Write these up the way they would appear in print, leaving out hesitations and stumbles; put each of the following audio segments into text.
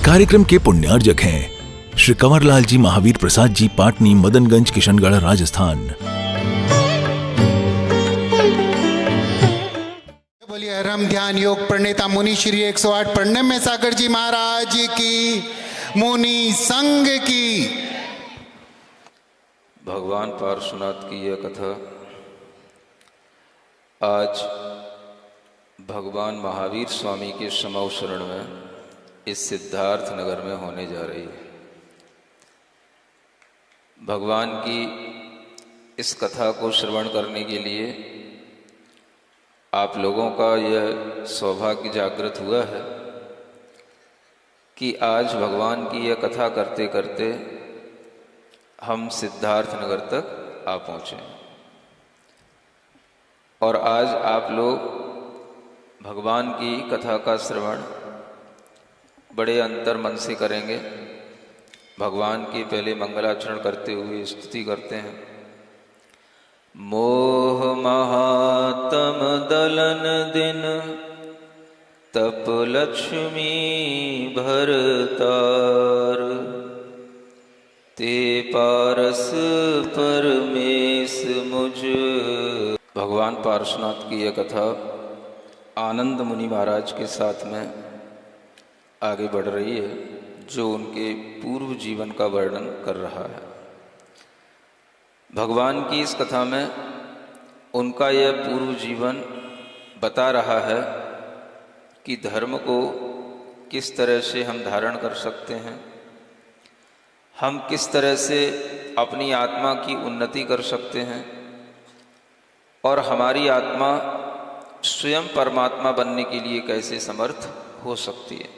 कार्यक्रम के पुण्यार्जक हैं श्री कंवरलाल जी महावीर प्रसाद जी, पाटनी, मदनगंज, किशनगढ़, राजस्थान। बोलिए हरम ध्यान योग प्रणेता मुनि श्री 108 प्रणम में सागर जी महाराज की, मुनि संघ की। भगवान पार्श्वनाथ की यह कथा आज भगवान महावीर स्वामी के समवसरण में इस सिद्धार्थ नगर में होने जा रही है। भगवान की इस कथा को श्रवण करने के लिए आप लोगों का यह सौभाग्य जागृत हुआ है कि आज भगवान की यह कथा करते करते हम सिद्धार्थ नगर तक आ पहुँचे और आज आप लोग भगवान की कथा का श्रवण बड़े अंतर मन से करेंगे। भगवान की पहले मंगलाचरण करते हुए स्तुति करते हैं। मोह महातम दलन दिन तप लक्ष्मी भरतार, ते पारस परमेश मुझ। भगवान पार्श्वनाथ की यह कथा आनंद मुनि महाराज के साथ में आगे बढ़ रही है, जो उनके पूर्व जीवन का वर्णन कर रहा है। भगवान की इस कथा में उनका यह पूर्व जीवन बता रहा है कि धर्म को किस तरह से हम धारण कर सकते हैं, हम किस तरह से अपनी आत्मा की उन्नति कर सकते हैं और हमारी आत्मा स्वयं परमात्मा बनने के लिए कैसे समर्थ हो सकती है।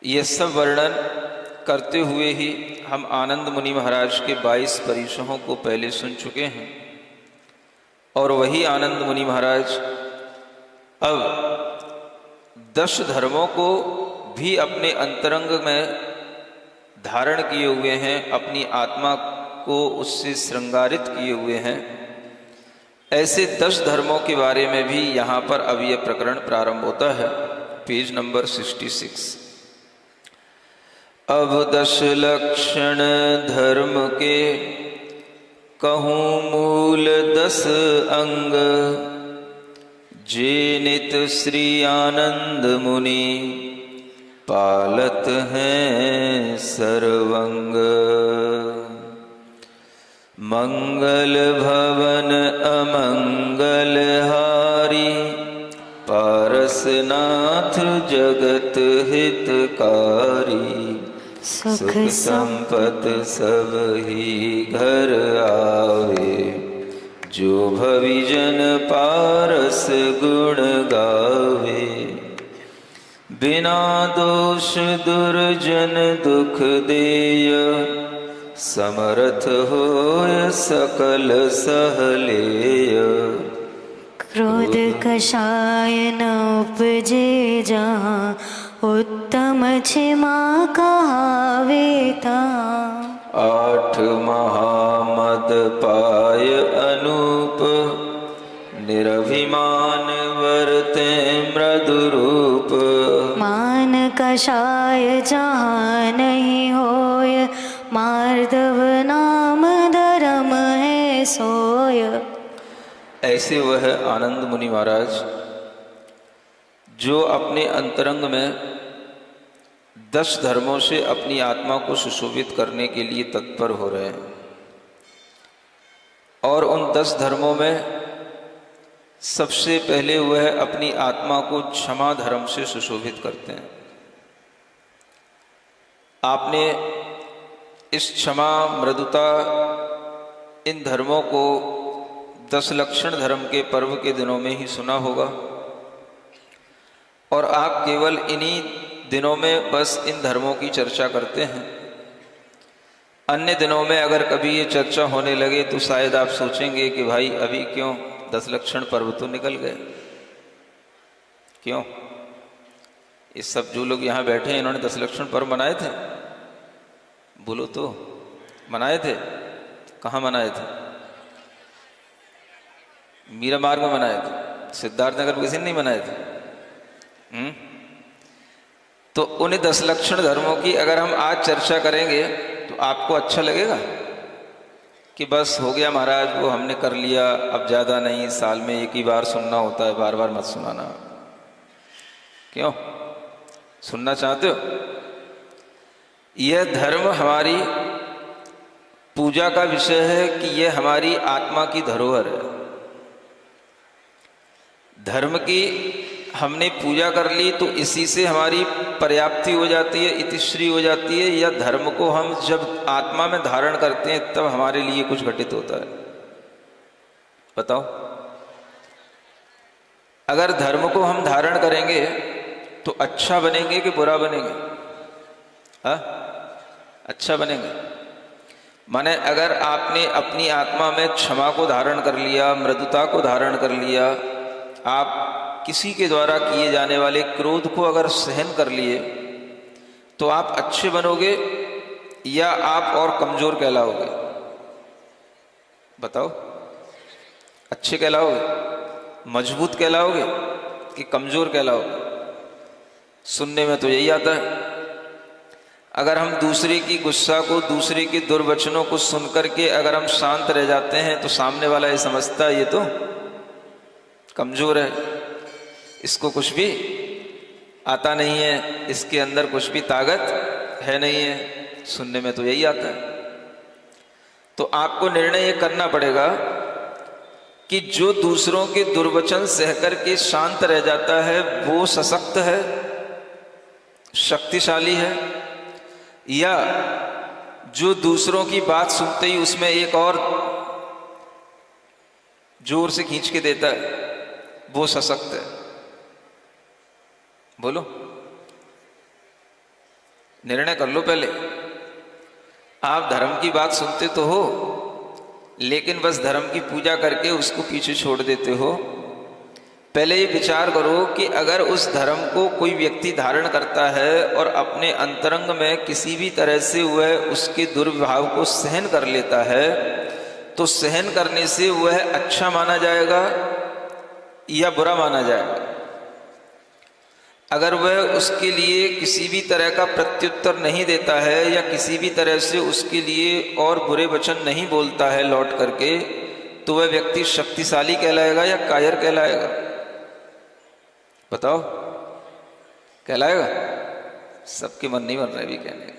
यह सब वर्णन करते हुए ही हम आनंद मुनि महाराज के 22 परिश्रमों को पहले सुन चुके हैं और वही आनंद मुनि महाराज अब 10 धर्मों को भी अपने अंतरंग में धारण किए हुए हैं, अपनी आत्मा को उससे श्रृंगारित किए हुए हैं। ऐसे 10 धर्मों के बारे में भी यहाँ पर अब यह प्रकरण प्रारंभ होता है। Page number 66। अब 10 लक्षण धर्म के कहूँ मूल 10 अंग, जे नित श्री आनंद मुनि पालत हैं सर्वंग। मंगल भवन अमंगल हारी, पारसनाथ जगत हितकारी। सुख संपत सब ही घर आवे, जो भविजन पारस गुण गावे। बिना दोष दुर्जन दुख देय, समर्थ होय सकल सहलेय। क्रोध कषाय न उपजे जहाँ, उत्तम क्षमा कहावे ताहाँ। 8 महामद पाय अनूप, निरभिमान वर्ते मृदु रूप। मान कषाय जहाँ नहीं होय, मार्दव नाम धर्म है सोय। ऐसे वह आनंद मुनि महाराज जो अपने अंतरंग में 10 धर्मों से अपनी आत्मा को सुशोभित करने के लिए तत्पर हो रहे हैं और उन 10 धर्मों में सबसे पहले वह अपनी आत्मा को क्षमा धर्म से सुशोभित करते हैं। आपने इस क्षमा, मृदुता, इन धर्मों को 10 लक्षण धर्म के पर्व के दिनों में ही सुना होगा और आप केवल इन्हीं दिनों में बस इन धर्मों की चर्चा करते हैं। अन्य दिनों में अगर कभी ये चर्चा होने लगे तो शायद आप सोचेंगे कि भाई अभी क्यों, 10 लक्षण पर्व तो निकल गए, क्यों? ये सब जो लोग यहाँ बैठे हैं इन्होंने 10 लक्षण पर्व मनाए थे? बोलो तो, मनाए थे? कहाँ मनाए थे? मीरा मार्ग में मनाए थे, सिद्धार्थनगर में किसी ने नहीं मनाए थे। तो उन 10 लक्षण धर्मों की अगर हम आज चर्चा करेंगे तो आपको अच्छा लगेगा कि बस हो गया महाराज, वो हमने कर लिया, अब ज़्यादा नहीं, साल में एक ही बार सुनना होता है, बार बार मत सुनाना। क्यों सुनना चाहते हो? यह धर्म हमारी पूजा का विषय है कि यह हमारी आत्मा की धरोहर है। धर्म की हमने पूजा कर ली तो इसी से हमारी पर्याप्ति हो जाती है, इतिश्री हो जाती है, या धर्म को हम जब आत्मा में धारण करते हैं तब हमारे लिए कुछ घटित होता है? बताओ। अगर धर्म को हम धारण करेंगे तो अच्छा बनेंगे कि बुरा बनेंगे? हाँ, अच्छा बनेंगे। माने अगर आपने अपनी आत्मा में क्षमा को धारण कर लिया, मृदुता को धारण कर लिया, आप किसी के द्वारा किए जाने वाले क्रोध को अगर सहन कर लिए, तो आप अच्छे बनोगे या आप और कमजोर कहलाओगे? बताओ। अच्छे कहलाओगे, मजबूत कहलाओगे कि कमजोर कहलाओगे? सुनने में तो यही आता है। अगर हम दूसरे की गुस्सा को, दूसरे के दुर्वचनों को सुनकर के अगर हम शांत रह जाते हैं तो सामने वाला ये समझता है ये तो कमजोर है, इसको कुछ भी आता नहीं है, इसके अंदर कुछ भी ताकत है नहीं है। सुनने में तो यही आता है। तो आपको निर्णय ये करना पड़ेगा कि जो दूसरों के दुर्वचन सहकर के शांत रह जाता है वो सशक्त है, शक्तिशाली है, या जो दूसरों की बात सुनते ही उसमें एक और जोर से खींच के देता है वो सशक्त है? बोलो, निर्णय कर लो पहले। आप धर्म की बात सुनते तो हो, लेकिन बस धर्म की पूजा करके उसको पीछे छोड़ देते हो। पहले ये विचार करो कि अगर उस धर्म को कोई व्यक्ति धारण करता है और अपने अंतरंग में किसी भी तरह से वह उसके दुर्भाव को सहन कर लेता है, तो सहन करने से वह अच्छा माना जाएगा या बुरा माना जाएगा? अगर वह उसके लिए किसी भी तरह का प्रत्युत्तर नहीं देता है या किसी भी तरह से उसके लिए और बुरे वचन नहीं बोलता है लौट करके, तो वह व्यक्ति शक्तिशाली कहलाएगा या कायर कहलाएगा? बताओ, कहलाएगा? सबके मन नहीं बन रहे भी कहने के।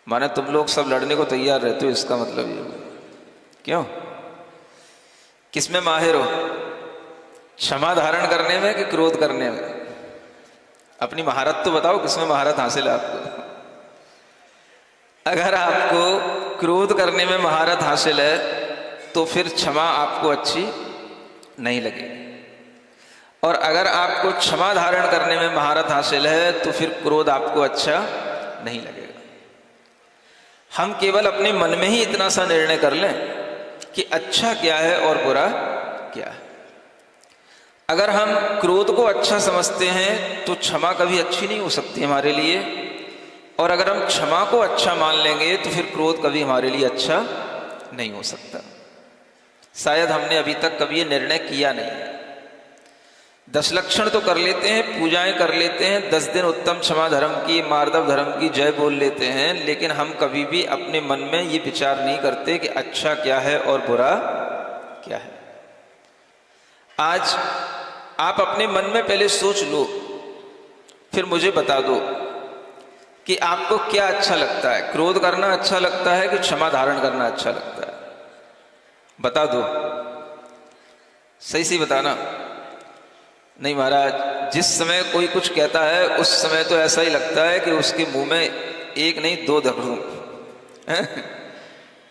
माने तुम लोग सब लड़ने को तैयार रहते हो, इसका मतलब ये हो। क्यों? किसमें माहिर हो? क्षमा धारण करने में कि क्रोध करने में? अपनी महारत तो बताओ, किसमें महारत हासिल है आपको? अगर आपको क्रोध करने में महारत हासिल है तो फिर क्षमा आपको अच्छी नहीं लगेगी, और अगर आपको क्षमा धारण करने में महारत हासिल है तो फिर क्रोध आपको अच्छा नहीं लगेगा। हम केवल अपने मन में ही इतना सा निर्णय कर लें कि अच्छा क्या है और बुरा क्या है। अगर हम क्रोध को अच्छा समझते हैं तो क्षमा कभी अच्छी नहीं हो सकती हमारे लिए, और अगर हम क्षमा को अच्छा मान लेंगे तो फिर क्रोध कभी हमारे लिए अच्छा नहीं हो सकता। शायद हमने अभी तक कभी ये निर्णय किया नहीं है। 10 लक्षण तो कर लेते हैं, पूजाएं कर लेते हैं, 10 दिन उत्तम क्षमा धर्म की, मार्दव धर्म की जय बोल लेते हैं, लेकिन हम कभी भी अपने मन में ये विचार नहीं करते कि अच्छा क्या है और बुरा क्या है। आज आप अपने मन में पहले सोच लो, फिर मुझे बता दो कि आपको क्या अच्छा लगता है। क्रोध करना अच्छा लगता है कि क्षमा धारण करना अच्छा लगता है? बता दो, सही से बताना। नहीं महाराज, जिस समय कोई कुछ कहता है उस समय तो ऐसा ही लगता है कि उसके मुंह में एक नहीं 2 धक दूं,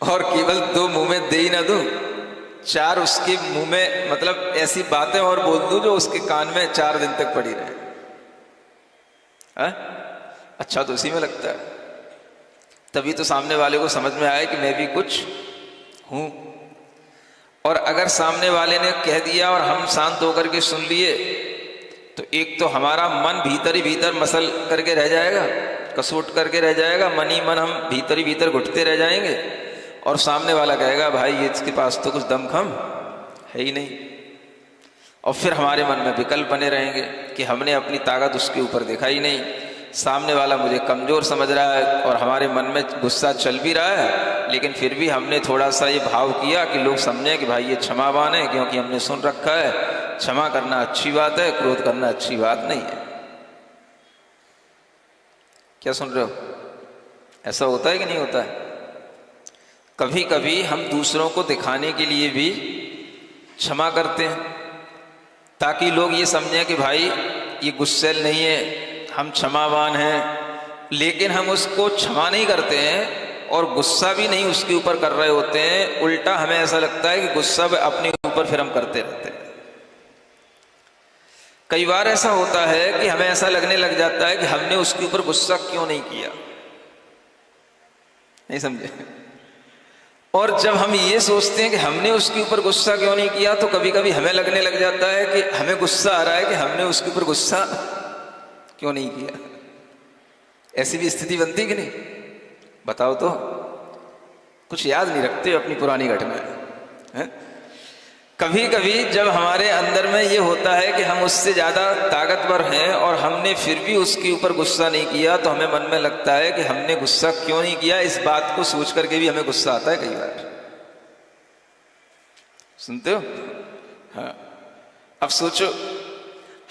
और केवल 2 मुंह में दे ही ना दूं, 4 उसके मुंह में, मतलब ऐसी बातें और बोल दूं जो उसके कान में 4 दिन तक पड़ी रहे। अच्छा तो उसी में लगता है, तभी तो सामने वाले को समझ में आए कि मैं भी कुछ हूं। और अगर सामने वाले ने कह दिया और हम शांत होकर के सुन लिए, तो एक तो हमारा मन भीतर ही भीतर मसल करके रह जाएगा, कसोट करके रह जाएगा, मन ही मन हम भीतर ही भीतर घुटते रह जाएंगे, और सामने वाला कहेगा भाई ये इसके पास तो कुछ दमखम है ही नहीं। और फिर हमारे मन में विकल्प बने रहेंगे कि हमने अपनी ताकत उसके ऊपर देखा ही नहीं, सामने वाला मुझे कमज़ोर समझ रहा है और हमारे मन में गुस्सा चल भी रहा है, लेकिन फिर भी हमने थोड़ा सा ये भाव किया कि लोग समझें कि भाई ये क्षमावान है, क्योंकि हमने सुन रखा है क्षमा करना अच्छी बात है, क्रोध करना अच्छी बात नहीं है। क्या सुन रहे हो? ऐसा होता है कि नहीं होता है? कभी कभी हम दूसरों को दिखाने के लिए भी क्षमा करते हैं, ताकि लोग ये समझें कि भाई ये गुस्सैल नहीं है, हम क्षमावान हैं। लेकिन हम उसको क्षमा नहीं करते हैं और गुस्सा भी नहीं उसके ऊपर कर रहे होते हैं, उल्टा हमें ऐसा लगता है कि गुस्सा अपने ऊपर फिर हम करते रहते हैं। कई बार ऐसा होता है कि हमें ऐसा लगने लग जाता है कि हमने उसके ऊपर गुस्सा क्यों नहीं किया, नहीं समझे? और जब हम ये सोचते हैं कि हमने उसके ऊपर गुस्सा क्यों नहीं किया, तो कभी कभी हमें लगने लग जाता है कि हमें गुस्सा आ रहा है कि हमने उसके ऊपर गुस्सा क्यों नहीं किया। ऐसी भी स्थिति बनती कि नहीं? बताओ तो, कुछ याद नहीं रखते अपनी पुरानी घटना। कभी कभी जब हमारे अंदर में ये होता है कि हम उससे ज़्यादा ताकतवर हैं और हमने फिर भी उसके ऊपर गुस्सा नहीं किया, तो हमें मन में लगता है कि हमने गुस्सा क्यों नहीं किया। इस बात को सोच करके भी हमें गुस्सा आता है कई बार। सुनते हो? हाँ। अब सोचो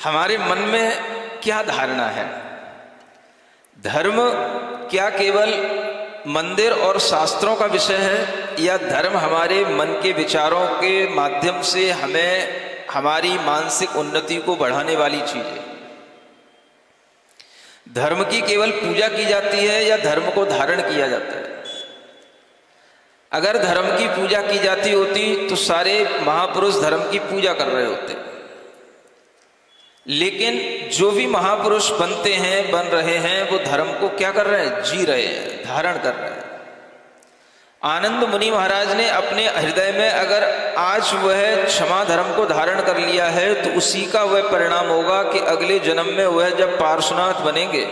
हमारे मन में क्या धारणा है। धर्म क्या केवल मंदिर और शास्त्रों का विषय है, या धर्म हमारे मन के विचारों के माध्यम से हमें हमारी मानसिक उन्नति को बढ़ाने वाली चीज है? धर्म की केवल पूजा की जाती है या धर्म को धारण किया जाता है? अगर धर्म की पूजा की जाती होती तो सारे महापुरुष धर्म की पूजा कर रहे होते, लेकिन जो भी महापुरुष बनते हैं, बन रहे हैं, वो धर्म को क्या कर रहे हैं? जी रहे हैं, धारण कर रहे हैं। आनंद मुनि महाराज ने अपने हृदय में अगर आज वह क्षमा धर्म को धारण कर लिया है, तो उसी का वह परिणाम होगा कि अगले जन्म में वह जब पार्श्वनाथ बनेंगे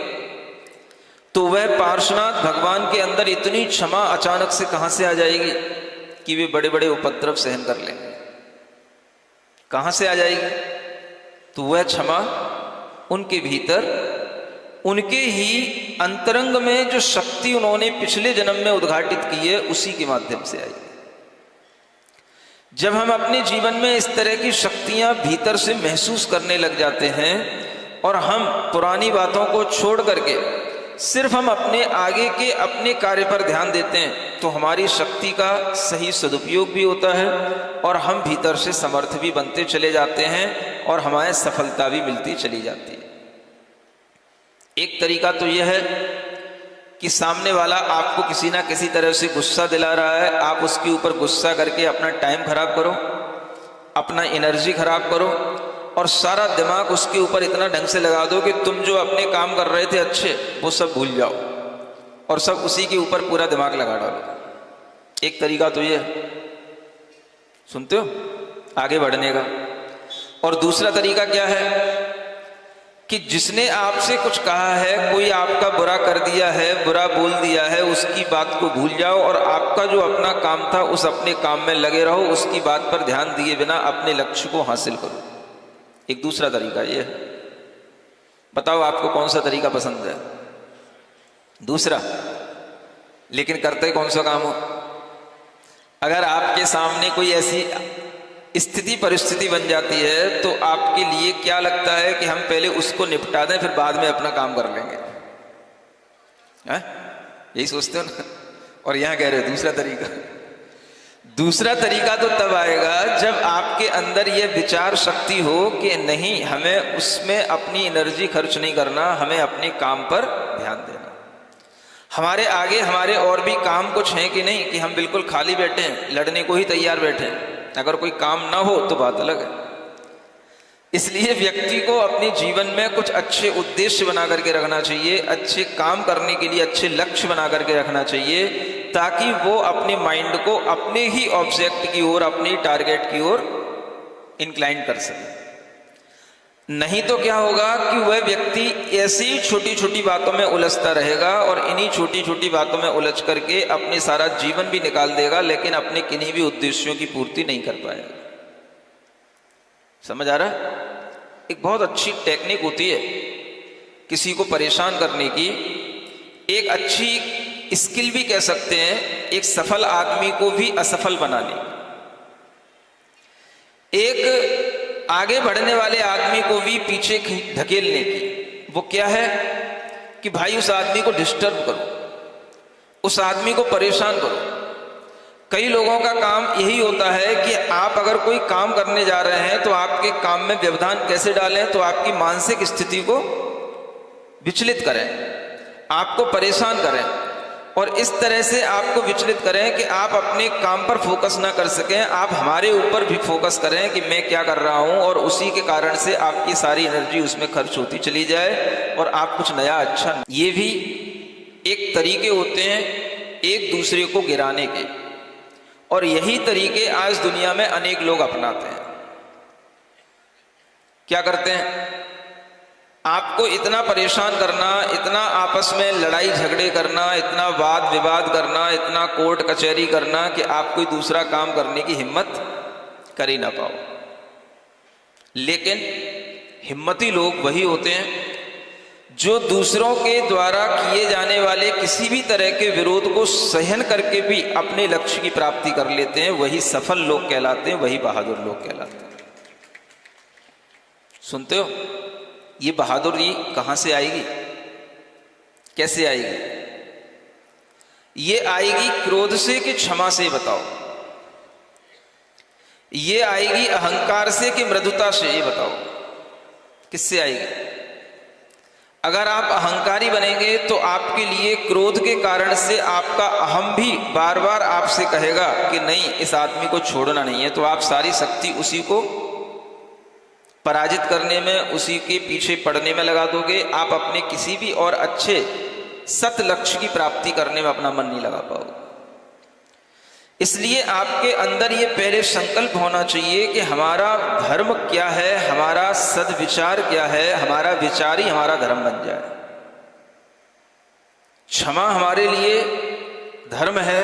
तो वह पार्श्वनाथ भगवान के अंदर इतनी क्षमा अचानक से कहां से आ जाएगी कि वे बड़े बड़े उपद्रव सहन कर लेंगे। कहां से आ जाएगी? तो वह क्षमा उनके भीतर, उनके ही अंतरंग में जो शक्ति उन्होंने पिछले जन्म में उद्घाटित की है, उसी के माध्यम से आई। जब हम अपने जीवन में इस तरह की शक्तियां भीतर से महसूस करने लग जाते हैं और हम पुरानी बातों को छोड़ करके सिर्फ हम अपने आगे के अपने कार्य पर ध्यान देते हैं, तो हमारी शक्ति का सही सदुपयोग भी होता है और हम भीतर से समर्थ भी बनते चले जाते हैं और हमें सफलता भी मिलती चली जाती है। एक तरीका तो यह है कि सामने वाला आपको किसी ना किसी तरह से गुस्सा दिला रहा है, आप उसके ऊपर गुस्सा करके अपना टाइम खराब करो, अपना एनर्जी खराब करो और सारा दिमाग उसके ऊपर इतना ढंग से लगा दो कि तुम जो अपने काम कर रहे थे अच्छे, वो सब भूल जाओ और सब उसी के ऊपर पूरा दिमाग लगा डालो। एक तरीका तो ये, सुनते हो, आगे बढ़ने का। और दूसरा तरीका क्या है कि जिसने आपसे कुछ कहा है, कोई आपका बुरा कर दिया है, बुरा बोल दिया है, उसकी बात को भूल जाओ और आपका जो अपना काम था उस अपने काम में लगे रहो, उसकी बात पर ध्यान दिए बिना अपने लक्ष्य को हासिल करो। एक दूसरा तरीका ये है। बताओ आपको कौन सा तरीका पसंद है? दूसरा। लेकिन करते कौन सा काम हो? अगर आपके सामने कोई ऐसी स्थिति परिस्थिति बन जाती है तो आपके लिए क्या लगता है कि हम पहले उसको निपटा दें, फिर बाद में अपना काम कर लेंगे? यही सोचते हो ना? और यहां कह रहे हो दूसरा तरीका। दूसरा तरीका तो तब आएगा जब आपके अंदर यह विचार शक्ति हो कि नहीं, हमें उसमें अपनी एनर्जी खर्च नहीं करना, हमें अपने काम पर ध्यान देना। हमारे आगे हमारे और भी काम कुछ हैं कि नहीं, कि हम बिल्कुल खाली बैठे हैं, लड़ने को ही तैयार बैठे हैं। अगर कोई काम ना हो तो बात अलग है। इसलिए व्यक्ति को अपने जीवन में कुछ अच्छे उद्देश्य बना करके रखना चाहिए, अच्छे काम करने के लिए अच्छे लक्ष्य बना करके रखना चाहिए, ताकि वो अपने माइंड को अपने ही ऑब्जेक्ट की ओर, अपने टारगेट की ओर इंक्लाइन कर सके। नहीं तो क्या होगा कि वह व्यक्ति ऐसी छोटी छोटी बातों में उलझता रहेगा और इन्हीं छोटी छोटी बातों में उलझ करके अपने सारा जीवन भी निकाल देगा, लेकिन अपने किन्हीं भी उद्देश्यों की पूर्ति नहीं कर पाएगा। समझ आ रहा है? एक बहुत अच्छी टेक्निक होती है किसी को परेशान करने की, एक अच्छी स्किल भी कह सकते हैं, एक सफल आदमी को भी असफल बनाने की, एक आगे बढ़ने वाले आदमी को भी पीछे धकेलने की। वो क्या है कि भाई उस आदमी को डिस्टर्ब करो, उस आदमी को परेशान करो। कई लोगों का काम यही होता है कि आप अगर कोई काम करने जा रहे हैं तो आपके काम में व्यवधान कैसे डालें, तो आपकी मानसिक स्थिति को विचलित करें, आपको परेशान करें, और इस तरह से आपको विचलित करें कि आप अपने काम पर फोकस ना कर सकें। आप हमारे ऊपर भी फोकस करें कि मैं क्या कर रहा हूं, और उसी के कारण से आपकी सारी एनर्जी उसमें खर्च होती चली जाए और आप कुछ नया अच्छा। ये भी एक तरीके होते हैं एक दूसरे को गिराने के, और यही तरीके आज दुनिया में अनेक लोग अपनाते हैं। क्या करते हैं? आपको इतना परेशान करना, इतना आपस में लड़ाई झगड़े करना, इतना वाद विवाद करना, इतना कोर्ट कचहरी करना कि आप कोई दूसरा काम करने की हिम्मत कर ही ना पाओ। लेकिन हिम्मती लोग वही होते हैं जो दूसरों के द्वारा किए जाने वाले किसी भी तरह के विरोध को सहन करके भी अपने लक्ष्य की प्राप्ति कर लेते हैं। वही सफल लोग कहलाते हैं, वही बहादुर लोग कहलाते हैं। सुनते हो? ये बहादुरी कहां से आएगी, कैसे आएगी? ये आएगी क्रोध से कि क्षमा से? बताओ। ये आएगी अहंकार से कि मृदुता से? ये बताओ, किससे आएगी? अगर आप अहंकारी बनेंगे तो आपके लिए क्रोध के कारण से आपका अहम भी बार बार आपसे कहेगा कि नहीं, इस आदमी को छोड़ना नहीं है, तो आप सारी शक्ति उसी को पराजित करने में, उसी के पीछे पड़ने में लगा दोगे। आप अपने किसी भी और अच्छे सत लक्ष्य की प्राप्ति करने में अपना मन नहीं लगा पाओगे। इसलिए आपके अंदर ये पहले संकल्प होना चाहिए कि हमारा धर्म क्या है, हमारा सद्विचार क्या है, हमारा विचार ही हमारा धर्म बन जाए। क्षमा हमारे लिए धर्म है,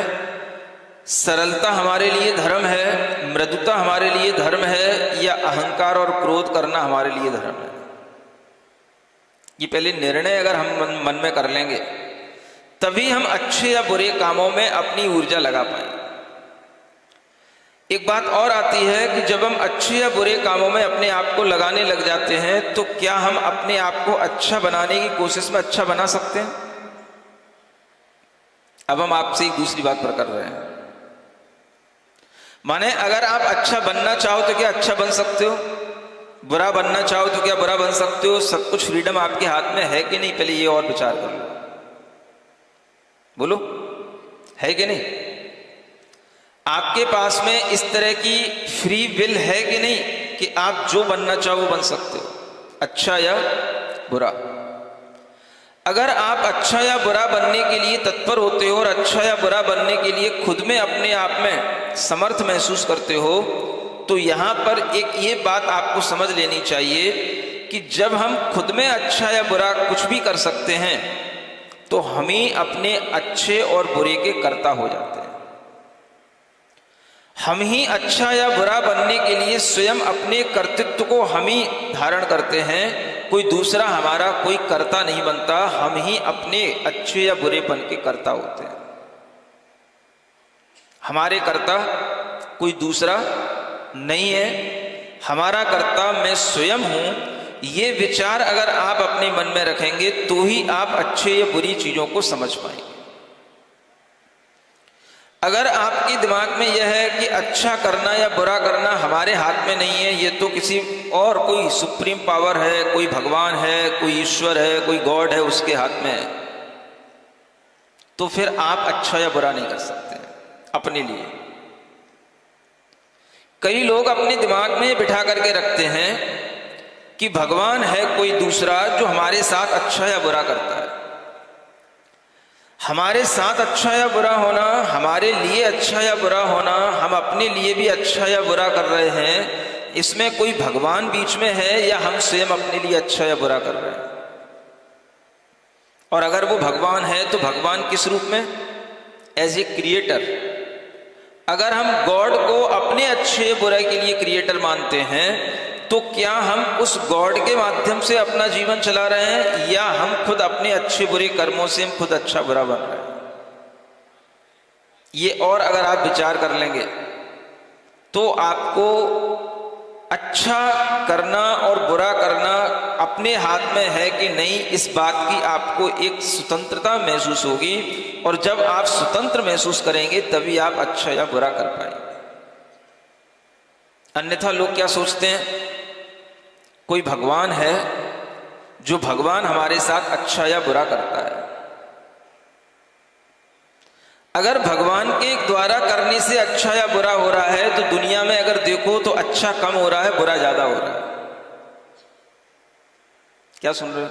सरलता हमारे लिए धर्म है, मृदुता हमारे लिए धर्म है, या अहंकार और क्रोध करना हमारे लिए धर्म है? ये पहले निर्णय अगर हम मन में कर लेंगे तभी हम अच्छे या बुरे कामों में अपनी ऊर्जा लगा पाएंगे। एक बात और आती है कि जब हम अच्छे या बुरे कामों में अपने आप को लगाने लग जाते हैं तो क्या हम अपने आप को अच्छा बनाने की कोशिश में अच्छा बना सकते हैं? अब हम आपसे एक दूसरी बात पर कर रहे हैं। माने अगर आप अच्छा बनना चाहो तो क्या अच्छा बन सकते हो? बुरा बनना चाहो तो क्या बुरा बन सकते हो? सब कुछ फ्रीडम आपके हाथ में है कि नहीं? पहले ये और विचार कर लो, बोलो, है कि नहीं? आपके पास में इस तरह की फ्री विल है कि नहीं कि आप जो बनना चाहो वो बन सकते हो, अच्छा या बुरा? अगर आप अच्छा या बुरा बनने के लिए तत्पर होते हो और अच्छा या बुरा बनने के लिए खुद में अपने आप में समर्थ महसूस करते हो, तो यहां पर एक ये बात आपको समझ लेनी चाहिए कि जब हम खुद में अच्छा या बुरा कुछ भी कर सकते हैं तो हम ही अपने अच्छे और बुरे के कर्ता हो जाते हैं। हम ही अच्छा या बुरा बनने के लिए स्वयं अपने कर्तृत्व को हम ही धारण करते हैं, कोई दूसरा हमारा कोई कर्ता नहीं बनता। हम ही अपने अच्छे या बुरेपन के कर्ता होते हैं। हमारे कर्ता कोई दूसरा नहीं है, हमारा कर्ता मैं स्वयं हूं। ये विचार अगर आप अपने मन में रखेंगे तो ही आप अच्छे या बुरी चीजों को समझ पाएंगे। अगर आपके दिमाग में यह है कि अच्छा करना या बुरा करना हमारे हाथ में नहीं है, ये तो किसी और कोई सुप्रीम पावर है, कोई भगवान है, कोई ईश्वर है, कोई गॉड है, उसके हाथ में है, तो फिर आप अच्छा या बुरा नहीं कर सकते अपने लिए। कई लोग अपने दिमाग में बिठा करके रखते हैं कि भगवान है कोई दूसरा जो हमारे साथ अच्छा या बुरा करता है। हमारे साथ अच्छा या बुरा होना, हमारे लिए अच्छा या बुरा होना, हम अपने लिए भी अच्छा या बुरा कर रहे हैं, इसमें कोई भगवान बीच में है या हम स्वयं अपने लिए अच्छा या बुरा कर रहे हैं? और अगर वो भगवान है तो भगवान किस रूप में? As a creator. अगर हम गॉड को अपने अच्छे बुराई के लिए क्रिएटर मानते हैं तो क्या हम उस गॉड के माध्यम से अपना जीवन चला रहे हैं या हम खुद अपने अच्छे बुरे कर्मों से हम खुद अच्छा बुरा बन रहे हैं? ये और अगर आप विचार कर लेंगे तो आपको अच्छा करना और बुरा करना अपने हाथ में है कि नहीं, इस बात की आपको एक स्वतंत्रता महसूस होगी। और जब आप स्वतंत्र महसूस करेंगे तभी आप अच्छा या बुरा कर पाएंगे। अन्यथा लोग क्या सोचते हैं, कोई भगवान है जो भगवान हमारे साथ अच्छा या बुरा करता है। अगर भगवान के द्वारा करने से अच्छा या बुरा हो रहा है तो दुनिया में अगर देखो तो अच्छा कम हो रहा है, बुरा ज्यादा हो रहा है। क्या सुन रहे हो?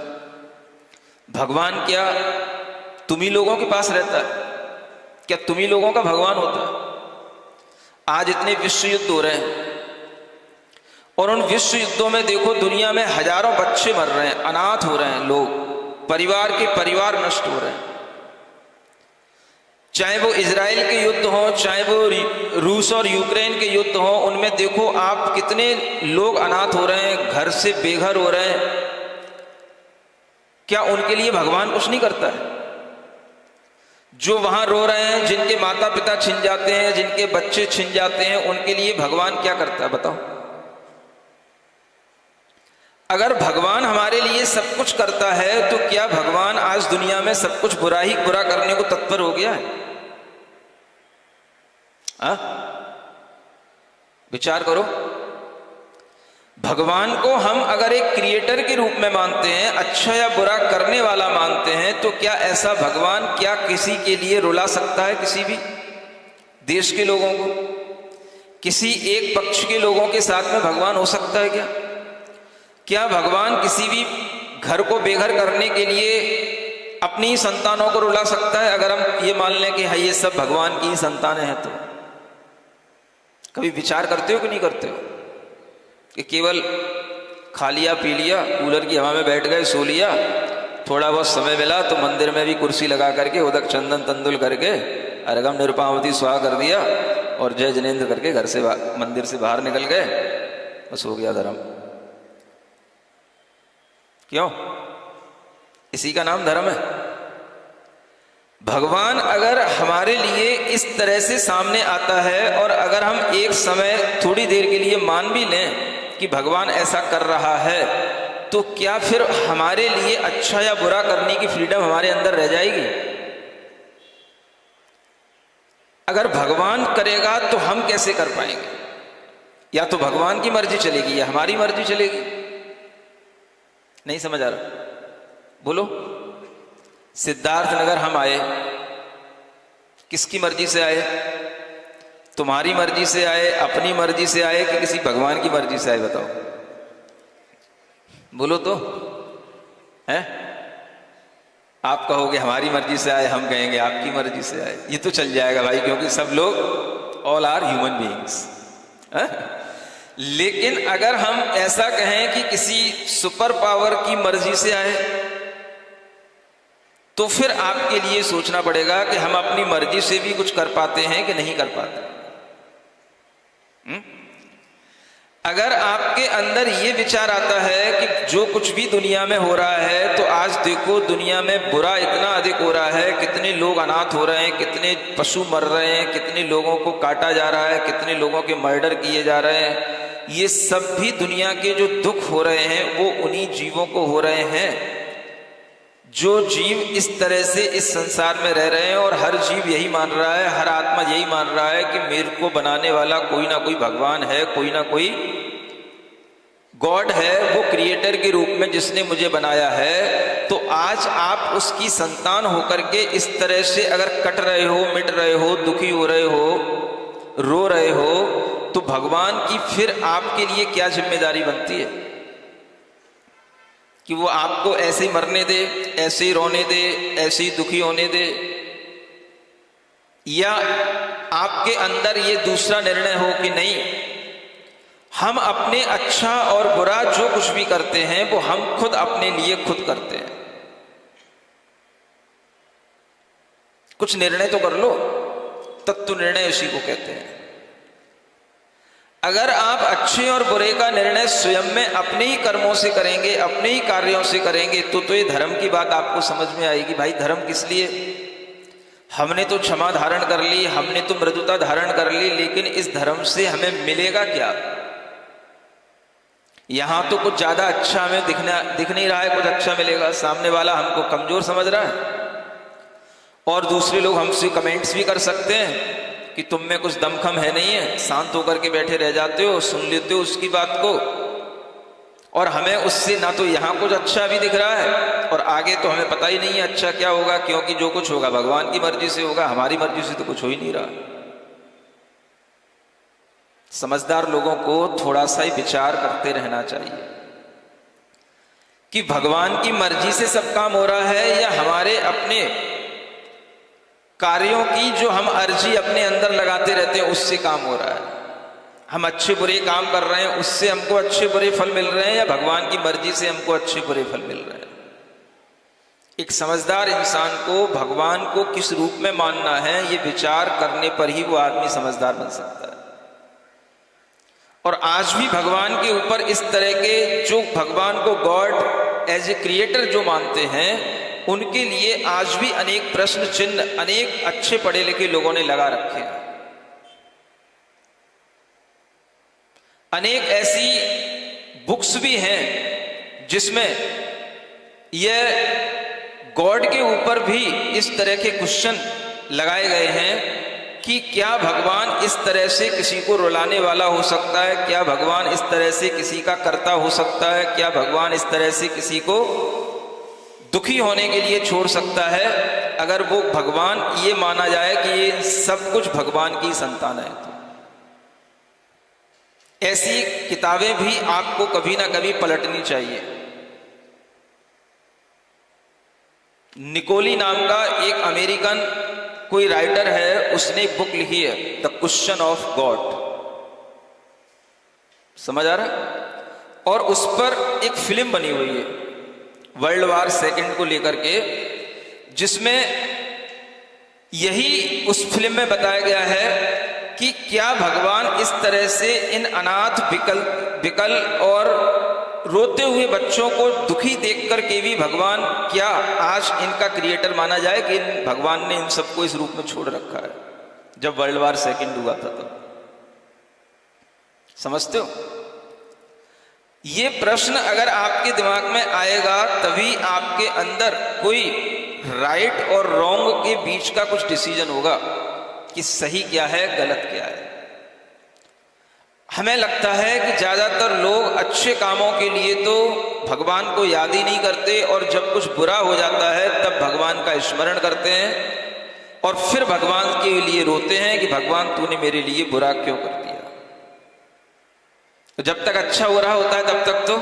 भगवान क्या तुम्ही लोगों के पास रहता है? क्या तुम्ही लोगों का भगवान होता है? आज इतने विश्व युद्ध हो रहे हैं और उन विश्व युद्धों में देखो दुनिया में हजारों बच्चे मर रहे हैं, अनाथ हो रहे हैं लोग, परिवार के परिवार नष्ट हो रहे हैं। चाहे वो इजराइल के युद्ध हो, चाहे वो रूस और यूक्रेन के युद्ध हो, उनमें देखो आप कितने लोग अनाथ हो रहे हैं, घर से बेघर हो रहे हैं। क्या उनके लिए भगवान कुछ नहीं करता है? जो वहां रो रहे हैं, जिनके माता पिता छिन जाते हैं, जिनके बच्चे छिन जाते हैं, उनके लिए भगवान क्या करता है बताओ? अगर भगवान हमारे लिए सब कुछ करता है तो क्या भगवान आज दुनिया में सब कुछ बुरा करने को तत्पर हो गया है? विचार करो। भगवान को हम अगर एक क्रिएटर के रूप में मानते हैं, अच्छा या बुरा करने वाला मानते हैं, तो क्या ऐसा भगवान क्या किसी के लिए रुला सकता है? किसी भी देश के लोगों को, किसी एक पक्ष के लोगों के साथ में भगवान हो सकता है क्या? क्या भगवान किसी भी घर को बेघर करने के लिए अपनी संतानों को रुला सकता है? अगर हम ये मान लें कि हाँ ये सब भगवान की संतानें हैं, तो कभी विचार करते हो कि नहीं करते हो कि केवल खा लिया पी लिया, कूलर की हवा में बैठ गए, सो लिया, थोड़ा बहुत समय मिला तो मंदिर में भी कुर्सी लगा करके उदक चंदन तंदुल करके अर्घम निरुपावती स्वाहा कर दिया और जय जनेन्द्र करके घर से मंदिर से बाहर निकल गए, बस हो गया धर्म। क्यों? इसी का नाम धर्म है। भगवान अगर हमारे लिए इस तरह से सामने आता है और अगर हम एक समय थोड़ी देर के लिए मान भी लें कि भगवान ऐसा कर रहा है, तो क्या फिर हमारे लिए अच्छा या बुरा करने की फ्रीडम हमारे अंदर रह जाएगी? अगर भगवान करेगा तो हम कैसे कर पाएंगे? या तो भगवान की मर्जी चलेगी या हमारी मर्जी चलेगी। नहीं समझ आ रहा? बोलो। सिद्धार्थनगर हम आए, किसकी मर्जी से आए? तुम्हारी मर्जी से आए, अपनी मर्जी से आए कि किसी भगवान की मर्जी से आए? बताओ, बोलो तो है। आप कहोगे हमारी मर्जी से आए, हम कहेंगे आपकी मर्जी से आए। ये तो चल जाएगा भाई, क्योंकि सब लोग ऑल आर ह्यूमन बीइंग्स। लेकिन अगर हम ऐसा कहें कि किसी सुपर पावर की मर्जी से आए, तो फिर आपके लिए सोचना पड़ेगा कि हम अपनी मर्जी से भी कुछ कर पाते हैं कि नहीं कर पाते। अगर आपके अंदर ये विचार आता है कि जो कुछ भी दुनिया में हो रहा है, तो आज देखो दुनिया में बुरा इतना अधिक हो रहा है, कितने लोग अनाथ हो रहे हैं, कितने पशु मर रहे हैं, कितने लोगों को काटा जा रहा है, कितने लोगों के मर्डर किए जा रहे हैं। ये सब भी दुनिया के जो दुख हो रहे हैं वो उन्हीं जीवों को हो रहे हैं जो जीव इस तरह से इस संसार में रह रहे हैं। और हर जीव यही मान रहा है, हर आत्मा यही मान रहा है कि मेरे को बनाने वाला कोई ना कोई भगवान है, कोई ना कोई गॉड है, वो क्रिएटर के रूप में जिसने मुझे बनाया है। तो आज आप उसकी संतान होकर के इस तरह से अगर कट रहे हो, मिट रहे हो, दुखी हो रहे हो, रो रहे हो, तो भगवान की फिर आपके लिए क्या जिम्मेदारी बनती है कि वो आपको ऐसे ही मरने दे, ऐसे ही रोने दे, ऐसे ही दुखी होने दे, या आपके अंदर ये दूसरा निर्णय हो कि नहीं, हम अपने अच्छा और बुरा जो कुछ भी करते हैं वो हम खुद अपने लिए खुद करते हैं। कुछ निर्णय तो कर लो, तत्व निर्णय उसी को कहते हैं। अगर आप अच्छे और बुरे का निर्णय स्वयं में अपने ही कर्मों से करेंगे, अपने ही कार्यों से करेंगे, तो ये धर्म की बात आपको समझ में आएगी। भाई धर्म किस लिए? हमने तो क्षमा धारण कर ली, हमने तो मृदुता धारण कर ली, लेकिन इस धर्म से हमें मिलेगा क्या? यहां तो कुछ ज्यादा अच्छा हमें दिख नहीं रहा है, कुछ अच्छा मिलेगा। सामने वाला हमको कमजोर समझ रहा है और दूसरे लोग हमसे कमेंट्स भी कर सकते हैं कि तुम में कुछ दमखम है नहीं है, शांत होकर के बैठे रह जाते हो, सुन लेते हो उसकी बात को, और हमें उससे ना तो यहाँ कुछ अच्छा भी दिख रहा है और आगे तो हमें पता ही नहीं है अच्छा क्या होगा, क्योंकि जो कुछ होगा भगवान की मर्जी से होगा, हमारी मर्जी से तो कुछ हो ही नहीं रहा। समझदार लोगों को थोड़ा सा ही विचार करते रहना चाहिए कि भगवान की मर्जी से सब काम हो रहा है या हमारे अपने कार्यों की जो हम अर्जी अपने अंदर लगाते रहते हैं उससे काम हो रहा है। हम अच्छे बुरे काम कर रहे हैं, उससे हमको अच्छे बुरे फल मिल रहे हैं या भगवान की मर्जी से हमको अच्छे बुरे फल मिल रहे हैं। एक समझदार इंसान को भगवान को किस रूप में मानना है, ये विचार करने पर ही वो आदमी समझदार बन सकता है। और आज भी भगवान के ऊपर इस तरह के जो भगवान को गॉड एज ए क्रिएटर जो मानते हैं, उनके लिए आज भी अनेक प्रश्न चिन्ह अनेक अच्छे पढ़े लिखे लोगों ने लगा रखे हैं। अनेक ऐसी बुक्स भी हैं जिसमें यह गॉड के ऊपर भी इस तरह के क्वेश्चन लगाए गए हैं कि क्या भगवान इस तरह से किसी को रुलाने वाला हो सकता है, क्या भगवान इस तरह से किसी का कर्ता हो सकता है, क्या भगवान इस तरह से किसी को दुखी होने के लिए छोड़ सकता है। अगर वो भगवान ये माना जाए कि ये सब कुछ भगवान की संतान है, तो ऐसी किताबें भी आपको कभी ना कभी पलटनी चाहिए। निकोली नाम का एक अमेरिकन कोई राइटर है, उसने एक बुक लिखी है द क्वेश्चन ऑफ गॉड, समझ आ रहा है? और उस पर एक फिल्म बनी हुई है वर्ल्ड वार सेकंड को लेकर के, जिसमें यही उस फिल्म में बताया गया है कि क्या भगवान इस तरह से इन अनाथ विकल और रोते हुए बच्चों को दुखी देख करके भी भगवान क्या आज इनका क्रिएटर माना जाए कि भगवान ने इन सबको इस रूप में छोड़ रखा है जब वर्ल्ड वार सेकंड हुआ था। तो समझते हो? ये प्रश्न अगर आपके दिमाग में आएगा तभी आपके अंदर कोई राइट और रॉन्ग के बीच का कुछ डिसीजन होगा कि सही क्या है गलत क्या है। हमें लगता है कि ज्यादातर लोग अच्छे कामों के लिए तो भगवान को याद ही नहीं करते और जब कुछ बुरा हो जाता है तब भगवान का स्मरण करते हैं और फिर भगवान के लिए रोते हैं कि भगवान तूने मेरे लिए बुरा क्यों कर दिया। तो जब तक अच्छा हो रहा होता है तब तक तो